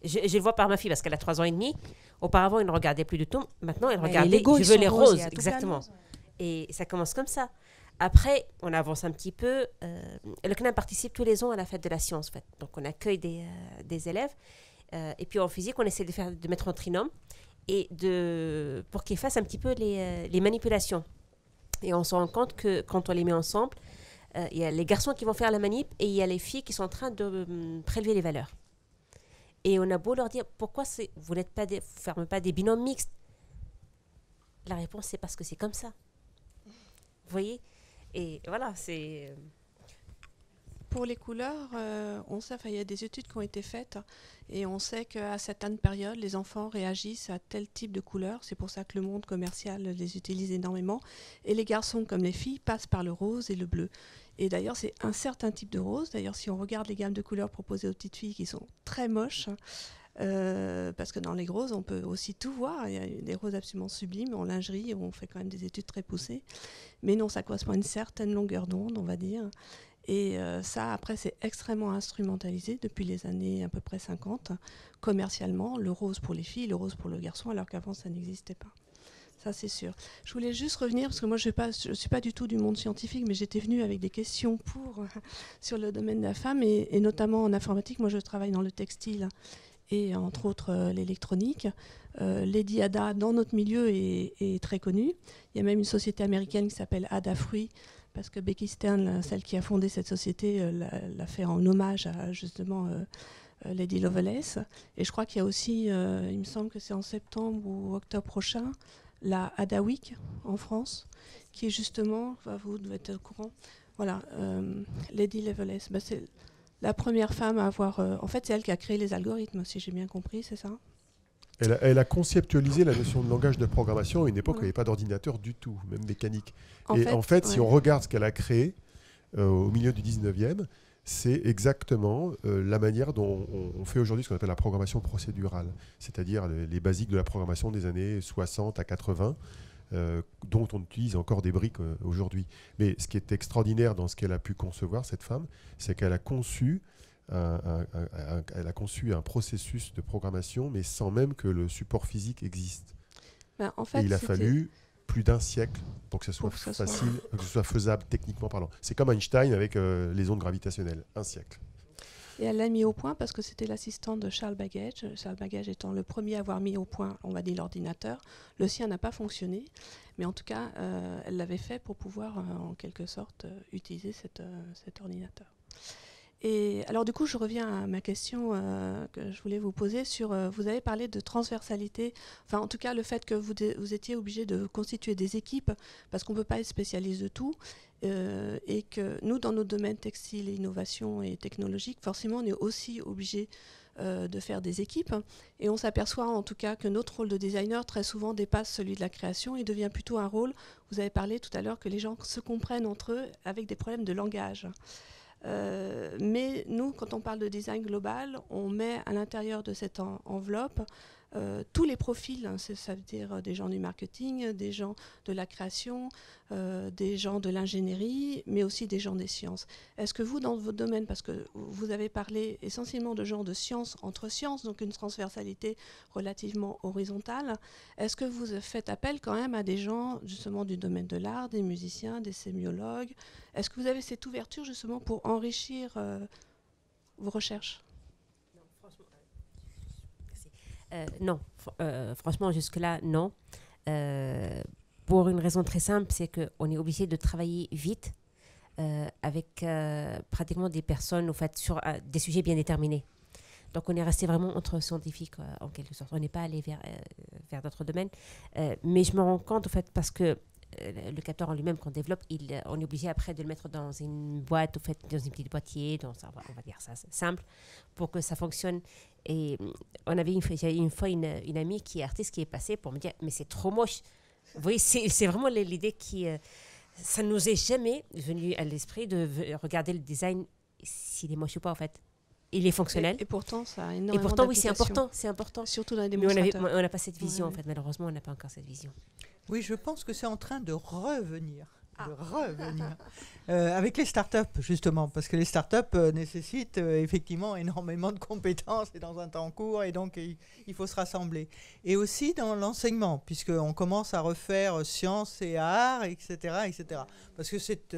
Je le vois par ma fille parce qu'elle a 3 ans et demi. Auparavant, elle ne regardait plus du tout. Maintenant, elle regardait, je veux les roses, exactement. Et ça commence comme ça. Après, on avance un petit peu. Le CNAM participe tous les ans à la fête de la science, en fait. Donc, on accueille des élèves. Et puis, en physique, on essaie de mettre en trinôme. Et pour qu'ils fassent un petit peu les manipulations. Et on se rend compte que quand on les met ensemble, il y a les garçons qui vont faire la manip et il y a les filles qui sont en train de prélever les valeurs. Et on a beau leur dire, pourquoi vous ne fermez pas des binômes mixtes? La réponse, c'est parce que c'est comme ça. Vous voyez? Et voilà, c'est... Pour les couleurs, on sait, il y a des études qui ont été faites et on sait qu'à certaines périodes, les enfants réagissent à tel type de couleurs. C'est pour ça que le monde commercial les utilise énormément. Et les garçons comme les filles passent par le rose et le bleu. Et d'ailleurs, c'est un certain type de rose. D'ailleurs, si on regarde les gammes de couleurs proposées aux petites filles qui sont très moches, parce que dans les roses, on peut aussi tout voir. Il y a des roses absolument sublimes en lingerie, où on fait quand même des études très poussées. Mais non, ça correspond à une certaine longueur d'onde, on va dire. Et ça, après, c'est extrêmement instrumentalisé depuis les années à peu près 50, commercialement, le rose pour les filles, le rose pour le garçon, alors qu'avant, ça n'existait pas. Ça, c'est sûr. Je voulais juste revenir, parce que moi, je ne suis pas du tout du monde scientifique, mais j'étais venue avec des questions sur le domaine de la femme, et notamment en informatique. Moi, je travaille dans le textile et entre autres l'électronique. Lady Ada, dans notre milieu, est très connue. Il y a même une société américaine qui s'appelle Ada Fruit, parce que Becky Stern, celle qui a fondé cette société, l'a fait en hommage à justement Lady Lovelace. Et je crois qu'il y a aussi, il me semble que c'est en septembre ou octobre prochain, la Ada Week en France, qui est justement, vous devez être au courant, voilà, Lady Lovelace. C'est la première femme à avoir... en fait, c'est elle qui a créé les algorithmes, si j'ai bien compris, c'est ça ? Elle a conceptualisé la notion de langage de programmation à une époque où il n'y avait pas d'ordinateur du tout, même mécanique. En fait, si on regarde ce qu'elle a créé au milieu du 19e, c'est exactement la manière dont on fait aujourd'hui ce qu'on appelle la programmation procédurale, c'est-à-dire les basiques de la programmation des années 60 à 80, dont on utilise encore des briques aujourd'hui. Mais ce qui est extraordinaire dans ce qu'elle a pu concevoir, cette femme, c'est qu'elle a conçu un processus de programmation, mais sans même que le support physique existe. Ben, en fait, et il a fallu plus d'un siècle pour que ce soit facile, que ce soit faisable techniquement parlant. C'est comme Einstein avec les ondes gravitationnelles, un siècle. Et elle l'a mis au point parce que c'était l'assistant de Charles Babbage. Charles Babbage étant le premier à avoir mis au point, on va dire, l'ordinateur. Le sien n'a pas fonctionné, mais en tout cas, elle l'avait fait pour pouvoir, en quelque sorte, utiliser cet ordinateur. Et alors du coup, je reviens à ma question que je voulais vous poser sur, vous avez parlé de transversalité, enfin en tout cas le fait que vous étiez obligé de constituer des équipes parce qu'on ne peut pas être spécialiste de tout et que nous, dans nos domaines textiles, innovation et technologique, forcément on est aussi obligé de faire des équipes et on s'aperçoit en tout cas que notre rôle de designer très souvent dépasse celui de la création et devient plutôt un rôle, vous avez parlé tout à l'heure que les gens se comprennent entre eux avec des problèmes de langage. Mais nous, quand on parle de design global, on met à l'intérieur de cette enveloppe tous les profils, hein, ça veut dire des gens du marketing, des gens de la création, des gens de l'ingénierie, mais aussi des gens des sciences. Est-ce que vous, dans votre domaine, parce que vous avez parlé essentiellement de gens de sciences entre sciences, donc une transversalité relativement horizontale, est-ce que vous faites appel quand même à des gens justement du domaine de l'art, des musiciens, des sémiologues? Est-ce que vous avez cette ouverture justement pour enrichir vos recherches? Non, franchement, jusque-là, non. Pour une raison très simple, c'est qu'on est obligé de travailler vite avec pratiquement des personnes au fait, sur des sujets bien déterminés. Donc, on est resté vraiment entre scientifiques, en quelque sorte. On n'est pas allé vers d'autres domaines. Mais je me rends compte, au fait, parce que le capteur en lui-même qu'on développe, on est obligé après de le mettre dans une boîte, au fait, dans une petite boîtier, on va dire ça simple, pour que ça fonctionne. Et j'avais une fois une amie qui est artiste qui est passée pour me dire mais c'est trop moche. Vous voyez, c'est vraiment l'idée qui ça nous est jamais venu à l'esprit de regarder le design s'il est moche ou pas en fait. Il est fonctionnel. Et pourtant, ça a énormément Et pourtant, oui, c'est d'applications. important. Surtout dans les Mais démonstrateurs. on n'a pas cette vision, en fait. Malheureusement, on n'a pas encore cette vision. Oui, je pense que c'est en train de revenir. Avec les startups, justement, parce que les startups nécessitent effectivement énormément de compétences et dans un temps court, et donc il faut se rassembler. Et aussi dans l'enseignement, puisqu'on commence à refaire sciences et arts, etc., etc. Parce que cette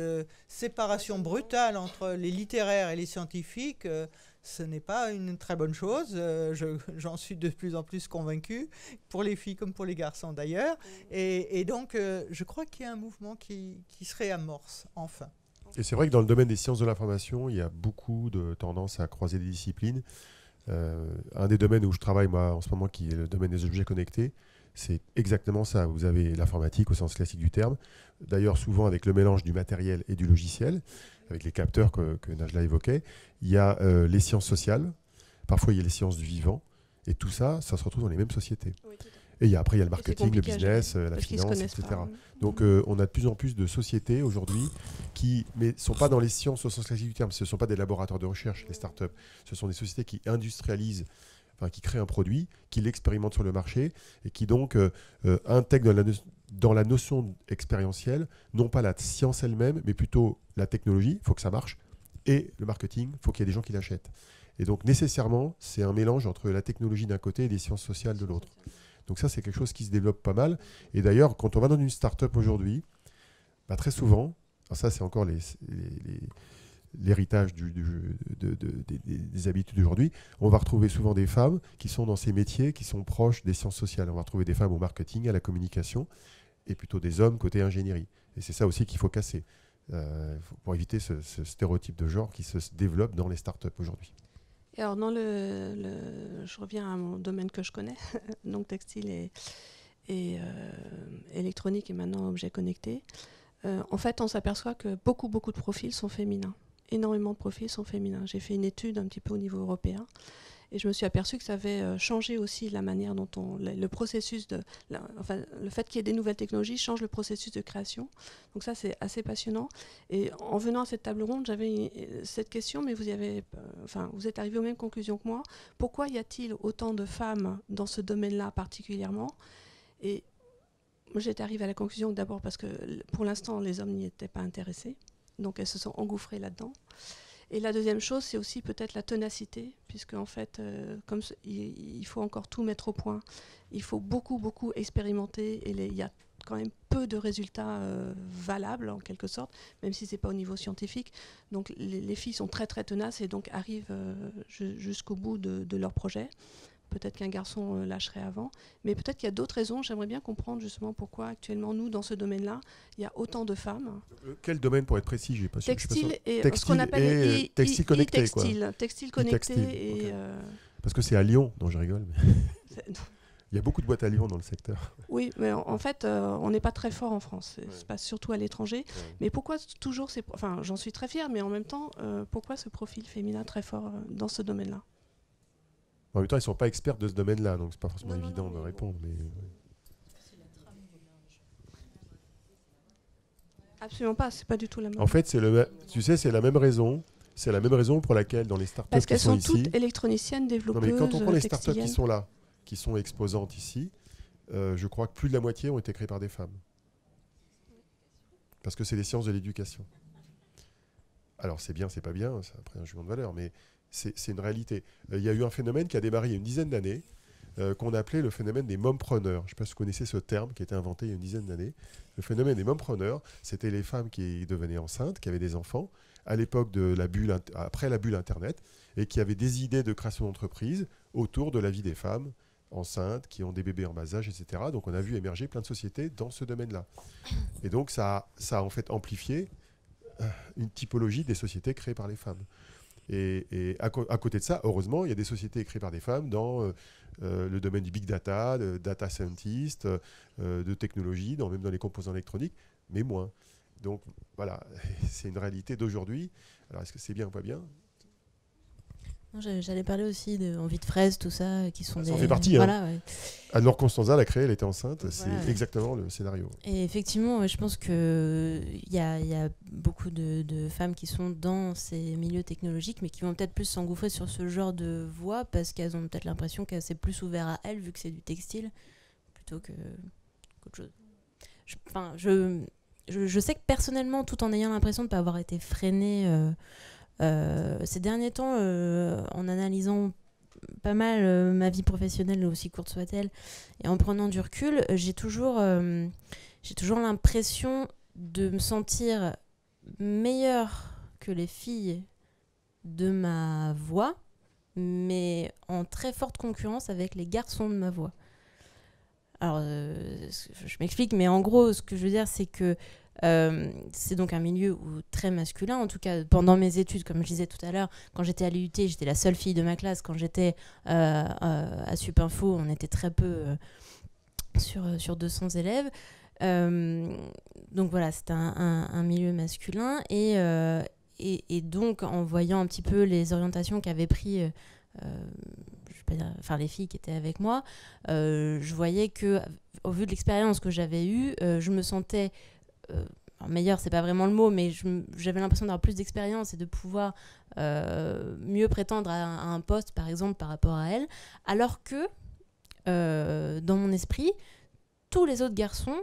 séparation brutale entre les littéraires et les scientifiques, ce n'est pas une très bonne chose. J'en suis de plus en plus convaincu, pour les filles comme pour les garçons d'ailleurs. Et donc, je crois qu'il y a un mouvement qui se réamorce, enfin. Et c'est vrai que dans le domaine des sciences de l'information, il y a beaucoup de tendance à croiser des disciplines. Un des domaines où je travaille, moi, en ce moment, qui est le domaine des objets connectés, c'est exactement ça. Vous avez l'informatique au sens classique du terme, d'ailleurs souvent avec le mélange du matériel et du logiciel, avec les capteurs que Najla évoquait. Il y a les sciences sociales, parfois il y a les sciences du vivant, et tout ça, ça se retrouve dans les mêmes sociétés. Oui, et après, il y a le marketing, le business, la finance, etc. Donc, on a de plus en plus de sociétés aujourd'hui qui ne sont pas dans les sciences au sens classique du terme. Ce ne sont pas des laboratoires de recherche, les startups. Ce sont des sociétés qui industrialisent, qui créent un produit, qui l'expérimentent sur le marché et qui donc intègrent dans la notion expérientielle, non pas la science elle-même, mais plutôt la technologie, il faut que ça marche, et le marketing, il faut qu'il y ait des gens qui l'achètent. Et donc, nécessairement, c'est un mélange entre la technologie d'un côté et les sciences sociales de l'autre. Donc ça, c'est quelque chose qui se développe pas mal. Et d'ailleurs, quand on va dans une start-up aujourd'hui, très souvent, ça c'est encore l'héritage des habitudes d'aujourd'hui, on va retrouver souvent des femmes qui sont dans ces métiers qui sont proches des sciences sociales. On va retrouver des femmes au marketing, à la communication, et plutôt des hommes côté ingénierie. Et c'est ça aussi qu'il faut casser, pour éviter ce stéréotype de genre qui se développe dans les start-up aujourd'hui. Et alors, je reviens à mon domaine que je connais, donc textile et électronique et maintenant objets connectés. En fait, on s'aperçoit que beaucoup de profils sont féminins. Énormément de profils sont féminins. J'ai fait une étude un petit peu au niveau européen Et je me suis aperçue que ça avait changé aussi la manière dont le processus le fait qu'il y ait des nouvelles technologies change le processus de création. Donc ça, c'est assez passionnant. Et en venant à cette table ronde, j'avais cette question, mais vous êtes arrivé aux mêmes conclusions que moi. Pourquoi y a-t-il autant de femmes dans ce domaine-là particulièrement? Et moi, j'étais arrivée à la conclusion d'abord parce que pour l'instant, les hommes n'y étaient pas intéressés. Donc elles se sont engouffrées là-dedans. Et la deuxième chose, c'est aussi peut-être la ténacité, puisque en fait, il faut encore tout mettre au point. Il faut beaucoup, beaucoup expérimenter, et il y a quand même peu de résultats valables, en quelque sorte, même si ce n'est pas au niveau scientifique. Donc les filles sont très, très tenaces et donc arrivent jusqu'au bout de leur projet. Peut-être qu'un garçon lâcherait avant, mais peut-être qu'il y a d'autres raisons. J'aimerais bien comprendre justement pourquoi actuellement, nous, dans ce domaine-là, il y a autant de femmes. Quel domaine, pour être précis, j'ai pas su. Textile et textile ce qu'on appelle textile connecté, textile connecté. Okay. Parce que c'est à Lyon. Non, je rigole. Mais il y a beaucoup de boîtes à Lyon dans le secteur. Oui, mais en fait, on n'est pas très fort en France. Ça se passe surtout à l'étranger. Ouais. Mais pourquoi toujours j'en suis très fière, mais en même temps, pourquoi ce profil féminin très fort dans ce domaine-là? En même temps, ils ne sont pas experts de ce domaine-là, donc c'est pas forcément évident de répondre. Mais... Absolument pas, c'est pas du tout la même. En fait, c'est la même raison. C'est la même raison pour laquelle dans les startups parce qu'elles sont ici, toutes électroniciennes, développeuses, non, mais quand on prend les startups qui sont là, qui sont exposantes ici, je crois que plus de la moitié ont été créées par des femmes. Parce que c'est les sciences de l'éducation. Alors c'est bien, c'est pas bien, c'est après un jugement de valeur, mais c'est une réalité. Il y a eu un phénomène qui a démarré il y a une dizaine d'années, qu'on appelait le phénomène des mompreneurs. Je ne sais pas si vous connaissez ce terme qui a été inventé il y a une dizaine d'années. Le phénomène des mompreneurs, c'était les femmes qui devenaient enceintes, qui avaient des enfants, à l'époque de la bulle, après la bulle Internet, et qui avaient des idées de création d'entreprise autour de la vie des femmes enceintes, qui ont des bébés en bas âge, etc. Donc on a vu émerger plein de sociétés dans ce domaine-là. Et donc ça a en fait amplifié une typologie des sociétés créées par les femmes. Et à côté de ça, heureusement, il y a des sociétés créées par des femmes dans le domaine du big data, de data scientist, de technologie, même dans les composants électroniques, mais moins. Donc voilà, c'est une réalité d'aujourd'hui. Alors est-ce que c'est bien ou pas bien ? J'allais parler aussi d'Envie de fraise, tout ça, qui sont ça en fait partie. Voilà, hein. ouais. Anne-Laure Constanza l'a créée, elle était enceinte, voilà, c'est exactement le scénario. Et effectivement, je pense qu'il y a beaucoup de femmes qui sont dans ces milieux technologiques, mais qui vont peut-être plus s'engouffrer sur ce genre de voie, parce qu'elles ont peut-être l'impression que c'est plus ouvert à elles, vu que c'est du textile, plutôt qu'autre chose. Je sais que personnellement, tout en ayant l'impression de ne pas avoir été freinée ces derniers temps, en analysant pas mal ma vie professionnelle, aussi courte soit-elle, et en prenant du recul, j'ai toujours l'impression de me sentir meilleure que les filles de ma voix, mais en très forte concurrence avec les garçons de ma voix. Alors, je m'explique, mais en gros, ce que je veux dire, c'est que c'est donc un milieu très masculin, en tout cas pendant mes études, comme je disais tout à l'heure, quand j'étais à l'IUT, j'étais la seule fille de ma classe. Quand j'étais à Supinfo, on était très peu sur 200 élèves. Donc voilà, c'était un milieu masculin, et donc en voyant un petit peu les orientations qu'avaient pris les filles qui étaient avec moi, je voyais que, au vu de l'expérience que j'avais eue, je me sentais meilleure, c'est pas vraiment le mot, mais j'avais l'impression d'avoir plus d'expérience et de pouvoir mieux prétendre à un poste, par exemple, par rapport à elle, alors que dans mon esprit, tous les autres garçons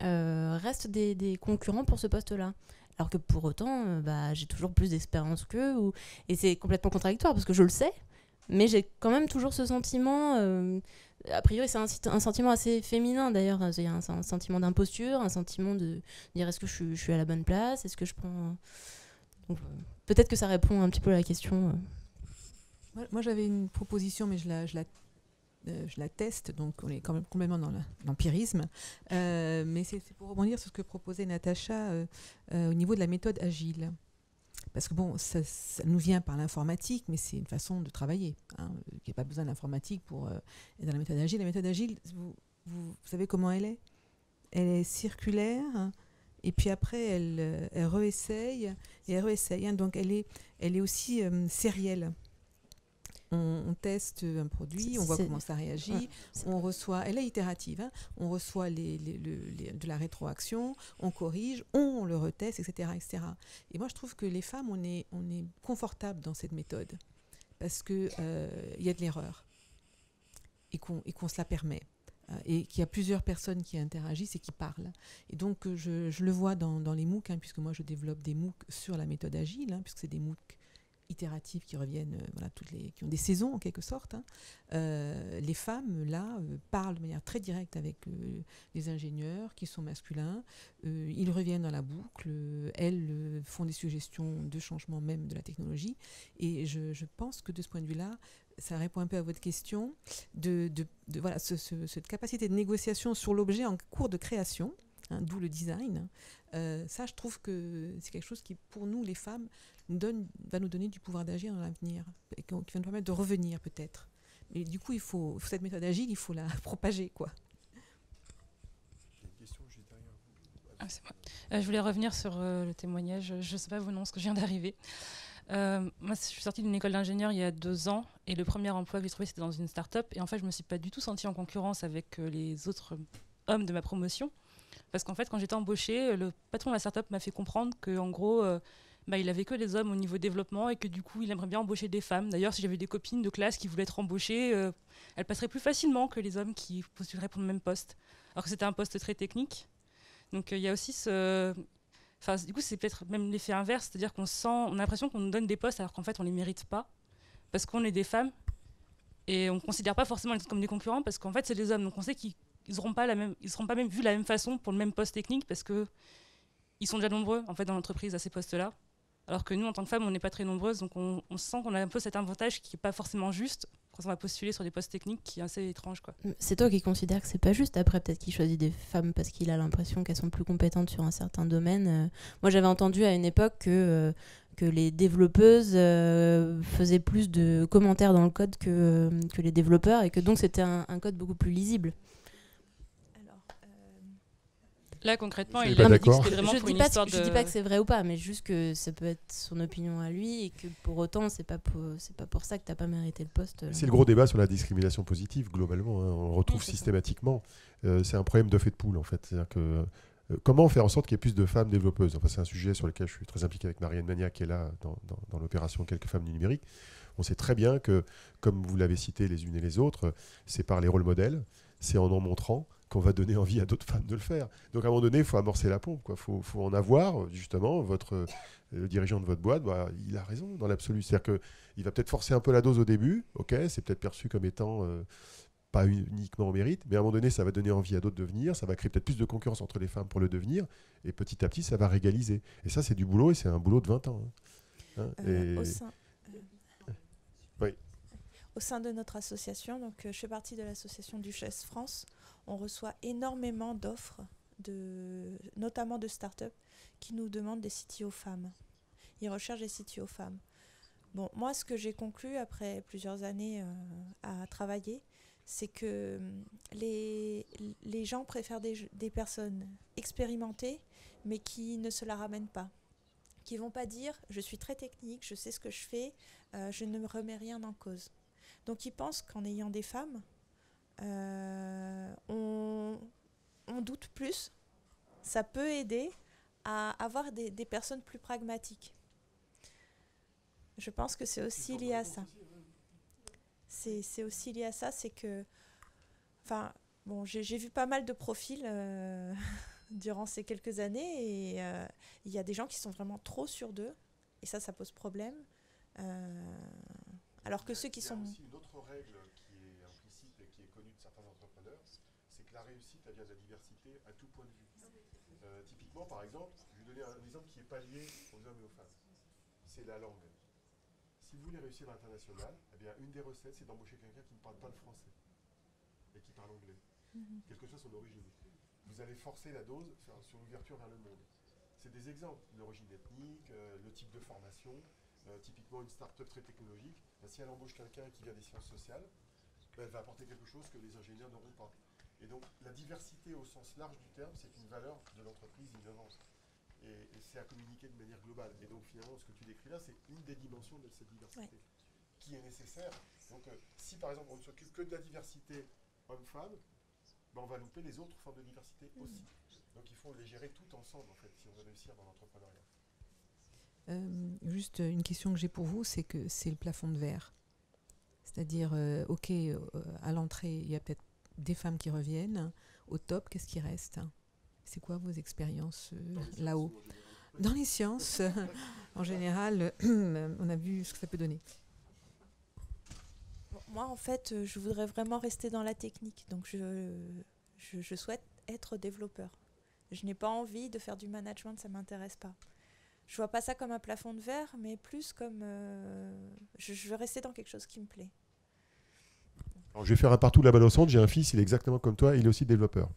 restent des concurrents pour ce poste-là. Alors que pour autant, j'ai toujours plus d'expérience qu'eux, et c'est complètement contradictoire, parce que je le sais, mais j'ai quand même toujours ce sentiment... a priori, c'est un sentiment assez féminin, d'ailleurs. Il y a un sentiment d'imposture, un sentiment de dire est-ce que je suis à la bonne place, est-ce que je prends... Donc, peut-être que ça répond un petit peu à la question. Moi, j'avais une proposition, mais je la teste, donc on est quand même complètement dans l'empirisme. Mais c'est pour rebondir sur ce que proposait Natacha au niveau de la méthode agile. Parce que bon, ça nous vient par l'informatique, mais c'est une façon de travailler. Il n'y a pas besoin d'informatique pour être dans la méthode agile. La méthode agile, vous savez comment elle est ? Elle est circulaire, et puis après, elle réessaye, et elle réessaye. Donc elle est aussi sérielle. On teste un produit, on voit comment ça réagit, on reçoit, elle est itérative, hein, on reçoit de la rétroaction, on corrige, on le reteste, etc., etc. Et moi, je trouve que les femmes, on est confortable dans cette méthode parce qu'il y a de l'erreur et qu'on se la permet. Et qu'il y a plusieurs personnes qui interagissent et qui parlent. Et donc, je le vois dans les MOOC, hein, puisque moi, je développe des MOOC sur la méthode agile, hein, puisque c'est des MOOC itératifs qui reviennent, qui ont des saisons en quelque sorte. Hein. Les femmes, là, parlent de manière très directe avec les ingénieurs qui sont masculins. Ils reviennent dans la boucle. Elles font des suggestions de changement même de la technologie. Et je pense que de ce point de vue-là, ça répond un peu à votre question, cette capacité de négociation sur l'objet en cours de création, hein, d'où le design. Ça, je trouve que c'est quelque chose qui, pour nous, les femmes, va nous donner du pouvoir d'agir dans l'avenir, et qui va nous permettre de revenir peut-être. Mais du coup, cette méthode agile, il faut la propager, quoi. C'est moi. Je voulais revenir sur le témoignage. Je ne sais pas vos noms, parce que je viens d'arriver. Moi, je suis sortie d'une école d'ingénieur il y a 2 ans et le premier emploi que j'ai trouvé, c'était dans une start-up. Et en fait, je ne me suis pas du tout sentie en concurrence avec les autres hommes de ma promotion. Parce qu'en fait, quand j'étais embauchée, le patron de la start-up m'a fait comprendre qu'en gros, il avait que des hommes au niveau développement et que du coup, il aimerait bien embaucher des femmes. D'ailleurs, si j'avais des copines de classe qui voulaient être embauchées, elles passeraient plus facilement que les hommes qui postuleraient pour le même poste. Alors que c'était un poste très technique. Donc, il y a aussi ce... Enfin, du coup, c'est peut-être même l'effet inverse, c'est-à-dire on a l'impression qu'on nous donne des postes alors qu'en fait, on ne les mérite pas, parce qu'on est des femmes, et on ne considère pas forcément les autres comme des concurrents, parce qu'en fait, c'est des hommes. Donc on sait qu'ils ne seront pas même vus de la même façon pour le même poste technique, parce qu'ils sont déjà nombreux en fait, dans l'entreprise à ces postes-là, alors que nous, en tant que femmes, on n'est pas très nombreuses, donc on sent qu'on a un peu cet avantage qui n'est pas forcément juste quand on va postuler sur des postes techniques, qui est assez étrange, quoi. C'est toi qui considères que c'est pas juste. Après, peut-être qu'il choisit des femmes parce qu'il a l'impression qu'elles sont plus compétentes sur un certain domaine. Moi, j'avais entendu à une époque que les développeuses faisaient plus de commentaires dans le code que les développeurs, et que donc c'était un code beaucoup plus lisible. Là, concrètement, il pas a dit que d'accord. c'était vraiment Je pour dis une pas, histoire de... je dis pas que c'est vrai ou pas, mais juste que ça peut être son opinion à lui, et que pour autant, c'est pas pour ça que t'as pas mérité le poste. C'est le gros débat sur la discrimination positive, globalement. Hein. On le retrouve systématiquement. C'est un problème d'œuf et de poule, en fait. C'est-à-dire que comment faire en sorte qu'il y ait plus de femmes développeuses ? Enfin, c'est un sujet sur lequel je suis très impliqué avec Marianne Magnac, qui est là dans l'opération Quelques femmes du numérique. On sait très bien que, comme vous l'avez cité les unes et les autres, c'est par les rôles modèles, c'est en montrant qu'on va donner envie à d'autres femmes de le faire. Donc à un moment donné, il faut amorcer la pompe. Il faut en avoir, justement, le dirigeant de votre boîte, il a raison dans l'absolu. C'est-à-dire qu'il va peut-être forcer un peu la dose au début, ok, c'est peut-être perçu comme étant pas uniquement au mérite, mais à un moment donné, ça va donner envie à d'autres de venir, ça va créer peut-être plus de concurrence entre les femmes pour le devenir, et petit à petit, ça va régaliser. Et ça, c'est du boulot, et c'est un boulot de 20 ans. Hein. Oui. Au sein de notre association, donc je fais partie de l'association Duchesse France, on reçoit énormément d'offres, notamment de start-up, qui nous demandent des CTO femmes. Ils recherchent des CTO femmes. Bon, moi, ce que j'ai conclu après plusieurs années à travailler, c'est que les gens préfèrent des personnes expérimentées, mais qui ne se la ramènent pas. Qui ne vont pas dire « je suis très technique, je sais ce que je fais, je ne me remets rien en cause ». Donc ils pensent qu'en ayant des femmes, on doute plus. Ça peut aider à avoir des personnes plus pragmatiques. Je pense que c'est aussi lié à ça. C'est aussi lié à ça, c'est que... Enfin, bon, j'ai vu pas mal de profils durant ces quelques années, et il y a des gens qui sont vraiment trop sûrs d'eux, et ça pose problème. Alors que ceux qui sont... Il y a aussi une autre règle qui est implicite et qui est connue de certains entrepreneurs, c'est que la réussite, elle vient de la diversité à tout point de vue. Typiquement, par exemple, je vais donner un exemple qui n'est pas lié aux hommes et aux femmes. C'est la langue. Si vous voulez réussir à l'international, eh bien, une des recettes, c'est d'embaucher quelqu'un qui ne parle pas le français et qui parle anglais, quelle que soit son origine. Vous allez forcer la dose sur l'ouverture vers le monde. C'est des exemples, l'origine ethnique, le type de formation. Typiquement, une start-up très technologique, si elle embauche quelqu'un qui vient des sciences sociales, elle va apporter quelque chose que les ingénieurs n'auront pas. Et donc, la diversité au sens large du terme, c'est une valeur de l'entreprise innovante. Et c'est à communiquer de manière globale. Et donc, finalement, ce que tu décris là, c'est une des dimensions de cette diversité, qui est nécessaire Donc, si par exemple on ne s'occupe que de la diversité homme-femme, ben, on va louper les autres formes de diversité aussi. Donc il faut les gérer tout ensemble en fait, si on veut réussir dans l'entrepreneuriat. Juste une question que j'ai pour vous, c'est que c'est le plafond de verre. C'est-à-dire, à l'entrée, il y a peut-être des femmes qui reviennent. Au top, qu'est-ce qui reste? C'est quoi vos expériences là-haut? Dans les sciences, en général, on a vu ce que ça peut donner. Moi, en fait, je voudrais vraiment rester dans la technique. Donc, je souhaite être développeur. Je n'ai pas envie de faire du management, ça ne m'intéresse pas. Je ne vois pas ça comme un plafond de verre, mais plus comme... je veux rester dans quelque chose qui me plaît. Alors, je vais faire un partout la balle au centre. J'ai un fils, il est exactement comme toi, il est aussi développeur.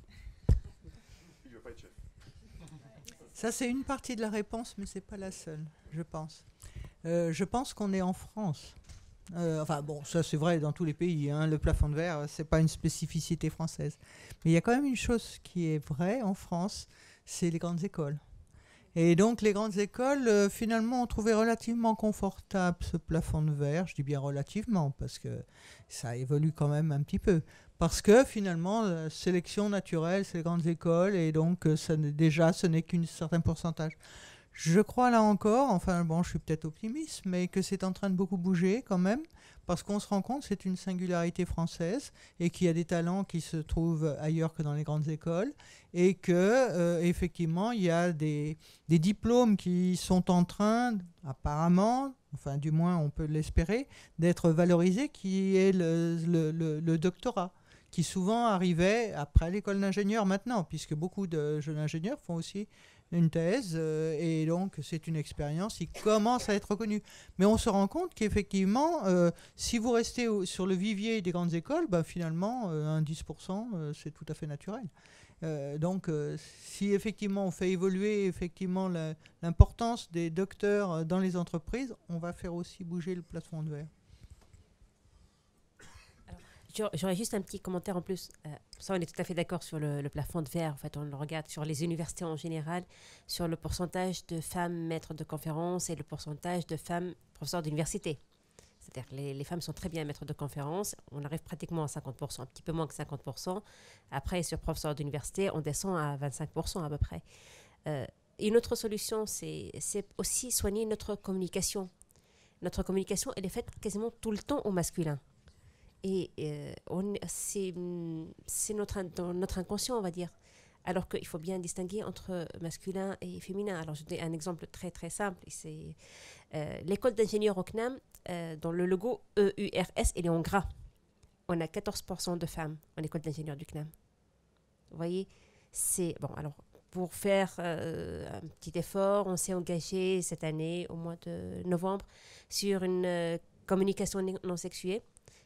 Il ne veut pas être chef. Ça, c'est une partie de la réponse, mais ce n'est pas la seule, je pense. Je pense qu'on est en France. Enfin bon, ça c'est vrai dans tous les pays, hein. Le plafond de verre, c'est pas une spécificité française. Mais il y a quand même une chose qui est vraie en France, c'est les grandes écoles. Et donc les grandes écoles, finalement, ont trouvé relativement confortable ce plafond de verre. Je dis bien relativement, parce que ça évolue quand même un petit peu. Parce que finalement, la sélection naturelle, c'est les grandes écoles, et donc déjà, ce n'est qu'un certain pourcentage. Je crois là encore, enfin bon, je suis peut-être optimiste, mais que c'est en train de beaucoup bouger quand même, parce qu'on se rend compte que c'est une singularité française et qu'il y a des talents qui se trouvent ailleurs que dans les grandes écoles, et que effectivement il y a des diplômes qui sont en train, apparemment, enfin du moins on peut l'espérer, d'être valorisés, qui est le doctorat, qui souvent arrivait après l'école d'ingénieur maintenant, puisque beaucoup de jeunes ingénieurs font aussi une thèse, et donc c'est une expérience qui commence à être reconnue. Mais on se rend compte qu'effectivement, si vous restez sur le vivier des grandes écoles, bah, finalement, un 10%, c'est tout à fait naturel. Donc, si effectivement on fait évoluer effectivement l'importance des docteurs dans les entreprises, on va faire aussi bouger le plafond de verre. J'aurais juste un petit commentaire en plus. Ça, on est tout à fait d'accord sur le plafond de verre. En fait, on le regarde sur les universités en général, sur le pourcentage de femmes maîtres de conférences et le pourcentage de femmes professeurs d'université. C'est-à-dire que les femmes sont très bien maîtres de conférences. On arrive pratiquement à 50%, un petit peu moins que 50%. Après, sur professeurs d'université, on descend à 25% à peu près. Une autre solution, c'est aussi soigner notre communication. Notre communication, elle est faite quasiment tout le temps au masculin. Et c'est dans notre inconscient, on va dire. Alors qu'il faut bien distinguer entre masculin et féminin. Alors, je donne un exemple très, très simple. C'est l'école d'ingénieurs au CNAM, dans le logo EURS, il est en gras. On a 14% de femmes en école d'ingénieurs du CNAM. Vous voyez, c'est... Bon, alors, pour faire un petit effort, on s'est engagé cette année, au mois de novembre, sur une communication non sexuée.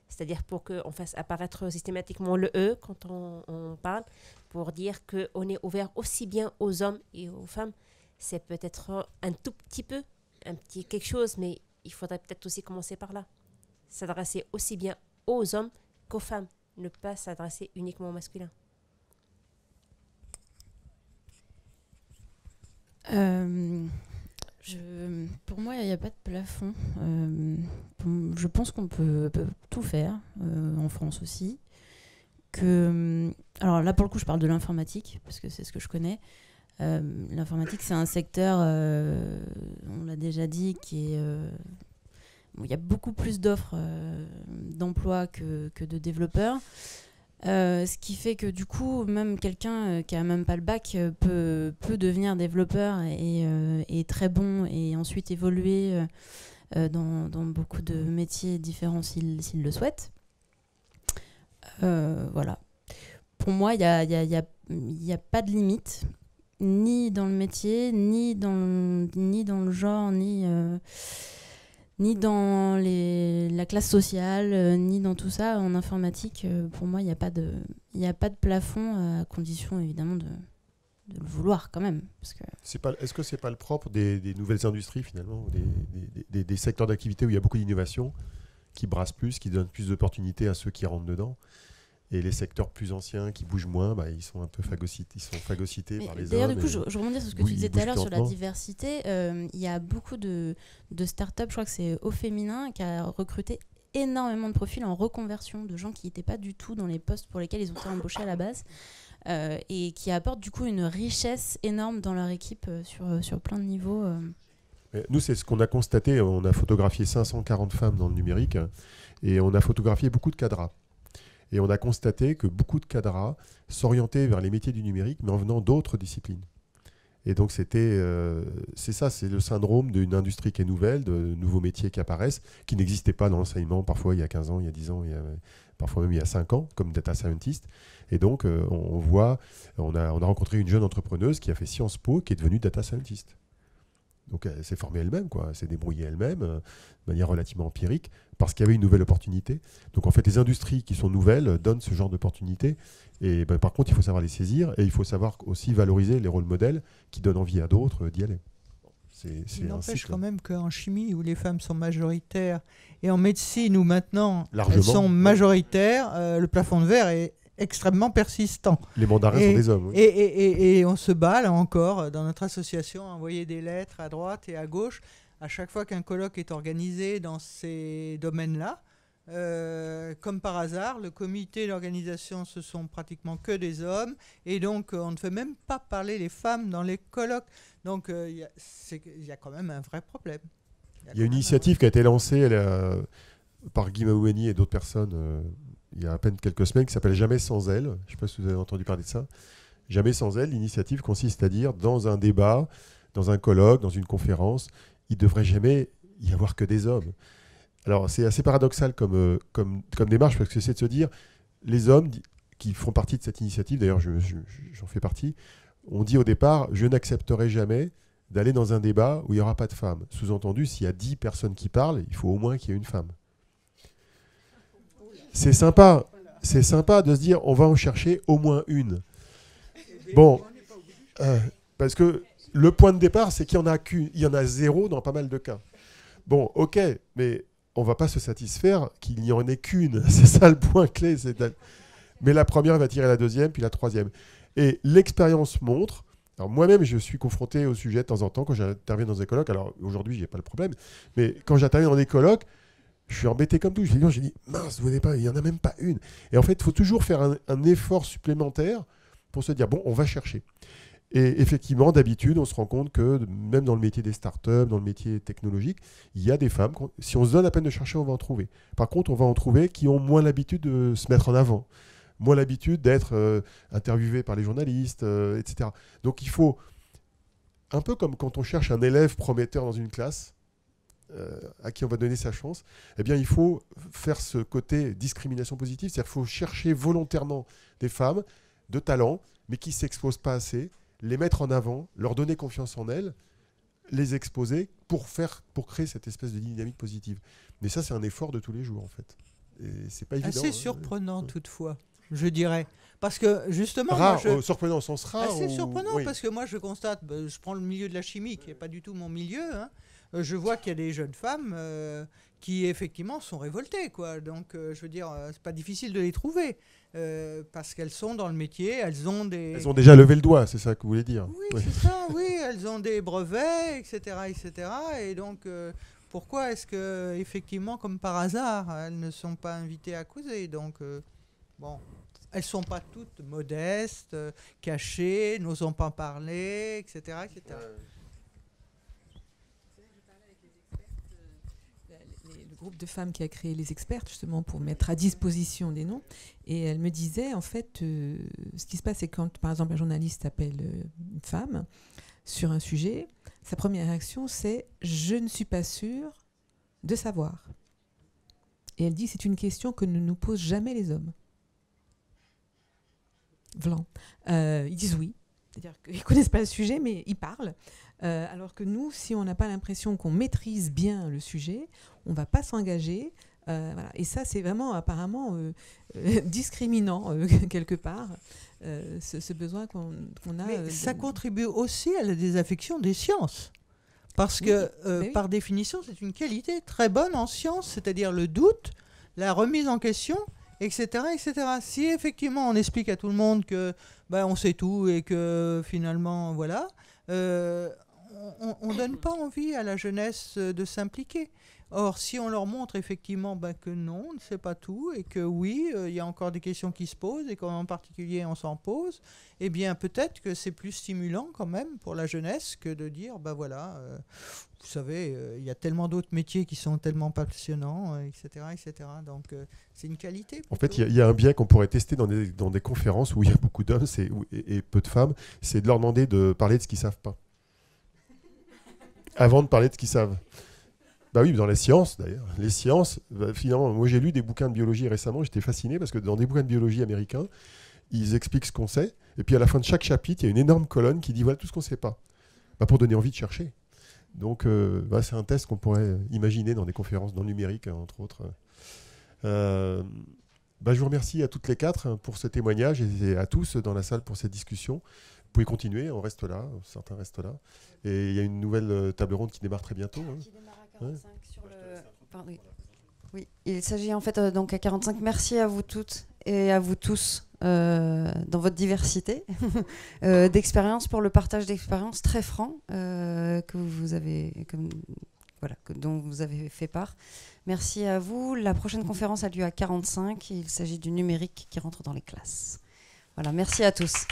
C'est-à-dire pour qu'on fasse apparaître systématiquement le « e » quand on parle, pour dire qu'on est ouvert aussi bien aux hommes et aux femmes. C'est peut-être un tout petit peu, un petit quelque chose, mais il faudrait peut-être aussi commencer par là. S'adresser aussi bien aux hommes qu'aux femmes, ne pas s'adresser uniquement aux masculins. Pour moi, il n'y a pas de plafond. Je pense qu'on peut tout faire, en France aussi. Alors là, pour le coup, je parle de l'informatique, parce que c'est ce que je connais. L'informatique, c'est un secteur, on l'a déjà dit, qui est... il y a beaucoup plus d'offres d'emploi que de développeurs. Ce qui fait que du coup, même quelqu'un qui a même pas le bac peut devenir développeur et très bon, et ensuite évoluer dans beaucoup de métiers différents s'il le souhaite. Voilà. Pour moi, il y a pas de limite, ni dans le métier, ni dans le genre, ni dans la classe sociale, ni dans tout ça. En informatique, pour moi, il n'y a pas de plafond, à condition évidemment de le vouloir quand même. Parce que... Est-ce que ce n'est pas le propre des nouvelles industries finalement, des secteurs d'activité où il y a beaucoup d'innovation, qui brassent plus, qui donnent plus d'opportunités à ceux qui rentrent dedans? Et les secteurs plus anciens qui bougent moins, bah, ils sont un peu phagocytés par les hommes. D'ailleurs, du coup, je rebondis sur ce que tu disais tout à l'heure sur la diversité. Il y a beaucoup de startups, je crois que c'est Au Féminin, qui a recruté énormément de profils en reconversion, de gens qui n'étaient pas du tout dans les postes pour lesquels ils ont été embauchés à la base, et qui apportent du coup une richesse énorme dans leur équipe sur plein de niveaux. Nous, c'est ce qu'on a constaté. On a photographié 540 femmes dans le numérique, hein, et on a photographié beaucoup de cadras. Et on a constaté que beaucoup de cadras s'orientaient vers les métiers du numérique, mais en venant d'autres disciplines. Et donc, c'est ça, c'est le syndrome d'une industrie qui est nouvelle, de nouveaux métiers qui apparaissent, qui n'existaient pas dans l'enseignement, parfois il y a 15 ans, il y a 10 ans, parfois même il y a 5 ans, comme data scientist. Et donc, on a rencontré une jeune entrepreneuse qui a fait Sciences Po, qui est devenue data scientist. Donc, elle s'est formée elle-même, quoi. Elle s'est débrouillée elle-même, de manière relativement empirique, parce qu'il y avait une nouvelle opportunité. Donc, en fait, les industries qui sont nouvelles donnent ce genre d'opportunités. Et par contre, il faut savoir les saisir, et il faut savoir aussi valoriser les rôles modèles qui donnent envie à d'autres d'y aller. Il n'empêche quand même qu'en chimie, où les femmes sont majoritaires, et en médecine, où maintenant elles sont majoritaires, le plafond de verre est extrêmement persistant. Les mandarins sont des hommes. Oui. Et on se bat, là encore, dans notre association, à envoyer des lettres à droite et à gauche, à chaque fois qu'un colloque est organisé dans ces domaines-là. Comme par hasard, le comité d'organisation, ce sont pratiquement que des hommes, et donc on ne fait même pas parler les femmes dans les colloques. Donc il y a quand même un vrai problème. Il y a une initiative qui a été lancée par Guy Mahouani et d'autres personnes il y a à peine quelques semaines, qui s'appelle Jamais sans elle. Je ne sais pas si vous avez entendu parler de ça. Jamais sans elle, l'initiative consiste à dire, dans un débat, dans un colloque, dans une conférence, il ne devrait jamais y avoir que des hommes. Alors, c'est assez paradoxal comme démarche, parce que c'est de se dire, les hommes qui font partie de cette initiative, d'ailleurs j'en fais partie, on dit au départ, je n'accepterai jamais d'aller dans un débat où il n'y aura pas de femmes. Sous-entendu, s'il y a 10 personnes qui parlent, il faut au moins qu'il y ait une femme. C'est sympa de se dire, on va en chercher au moins une. Bon, parce que le point de départ, c'est qu'il y en a 0 dans pas mal de cas. Bon, ok, mais on ne va pas se satisfaire qu'il n'y en ait qu'une. C'est ça le point clé. Mais la première va tirer la deuxième, puis la troisième. Et l'expérience montre... Alors moi-même, je suis confronté au sujet de temps en temps quand j'interviens dans des colloques. Alors aujourd'hui, je n'ai pas le problème. Mais quand j'interviens dans des colloques, je suis embêté comme tout. J'ai dit, mince, vous n'avez pas, il n'y en a même pas une. Et en fait, il faut toujours faire un effort supplémentaire pour se dire, bon, on va chercher. Et effectivement, d'habitude, on se rend compte que même dans le métier des startups, dans le métier technologique, il y a des femmes, si on se donne la peine de chercher, on va en trouver. Par contre, on va en trouver qui ont moins l'habitude de se mettre en avant, moins l'habitude d'être interviewées par les journalistes, etc. Donc il faut, un peu comme quand on cherche un élève prometteur dans une classe, à qui on va donner sa chance, eh bien, il faut faire ce côté discrimination positive, c'est-à-dire qu'il faut chercher volontairement des femmes de talent, mais qui ne s'exposent pas assez, les mettre en avant, leur donner confiance en elles, les exposer pour créer cette espèce de dynamique positive. Mais ça, c'est un effort de tous les jours, en fait. Et c'est pas évident. Assez surprenant, toutefois, je dirais. Parce que, justement... Rare, surprenant au sens rare. Assez surprenant, oui. Parce que moi, je constate, je prends le milieu de la chimie, qui n'est pas du tout mon milieu, hein, je vois qu'il y a des jeunes femmes qui, effectivement, sont révoltées, quoi. Donc, je veux dire, c'est pas difficile de les trouver. Parce qu'elles sont dans le métier, elles ont déjà levé le doigt, c'est ça que vous voulez dire. Oui, c'est ça, oui, elles ont des brevets, etc. Et donc, pourquoi est-ce que, effectivement, comme par hasard, elles ne sont pas invitées à causer? Donc, bon, elles ne sont pas toutes modestes, cachées, n'osant pas parler, etc. Le groupe de femmes qui a créé les expertes, justement, pour mettre à disposition des noms. Et elle me disait, en fait, ce qui se passe, c'est quand, par exemple, un journaliste appelle une femme sur un sujet, sa première réaction, c'est « je ne suis pas sûre de savoir ». Et elle dit, c'est une question que ne nous posent jamais les hommes. Blanc. Ils disent oui, c'est-à-dire qu'ils ne connaissent pas le sujet, mais ils parlent. Alors que nous, si on n'a pas l'impression qu'on maîtrise bien le sujet, on ne va pas s'engager. Voilà. Et ça, c'est vraiment apparemment discriminant quelque part, ce besoin qu'on a. Mais ça contribue aussi à la désaffection des sciences. Parce que, par définition, c'est une qualité très bonne en sciences, c'est-à-dire le doute, la remise en question, etc. Si effectivement on explique à tout le monde que on sait tout et que finalement, voilà... on ne donne pas envie à la jeunesse de s'impliquer. Or, si on leur montre effectivement que non, on ne sait pas tout, et que oui, il y a encore des questions qui se posent, et qu'en particulier on s'en pose, eh bien peut-être que c'est plus stimulant quand même pour la jeunesse que de dire, voilà, vous savez, il y a tellement d'autres métiers qui sont tellement passionnants, etc., etc. Donc c'est une qualité. En fait, il y a un biais qu'on pourrait tester dans des conférences où il y a beaucoup d'hommes et peu de femmes, c'est de leur demander de parler de ce qu'ils ne savent pas. Avant de parler de ce qu'ils savent. Bah oui, dans les sciences d'ailleurs. Les sciences, finalement, moi j'ai lu des bouquins de biologie récemment, j'étais fasciné parce que dans des bouquins de biologie américains, ils expliquent ce qu'on sait, et puis à la fin de chaque chapitre, il y a une énorme colonne qui dit voilà tout ce qu'on ne sait pas. Pour donner envie de chercher. Donc c'est un test qu'on pourrait imaginer dans des conférences dans le numérique, entre autres. Je vous remercie à toutes les quatre pour ce témoignage et à tous dans la salle pour cette discussion. Vous pouvez continuer, on reste là, certains restent là. Et il y a une nouvelle table ronde qui démarre très bientôt. Qui démarre à 45 sur le... Pardon. Oui, il s'agit en fait donc à 45. Merci à vous toutes et à vous tous dans votre diversité d'expériences, pour le partage d'expériences très franc que vous avez, dont vous avez fait part. Merci à vous. La prochaine conférence a lieu à 45. Il s'agit du numérique qui rentre dans les classes. Voilà, merci à tous.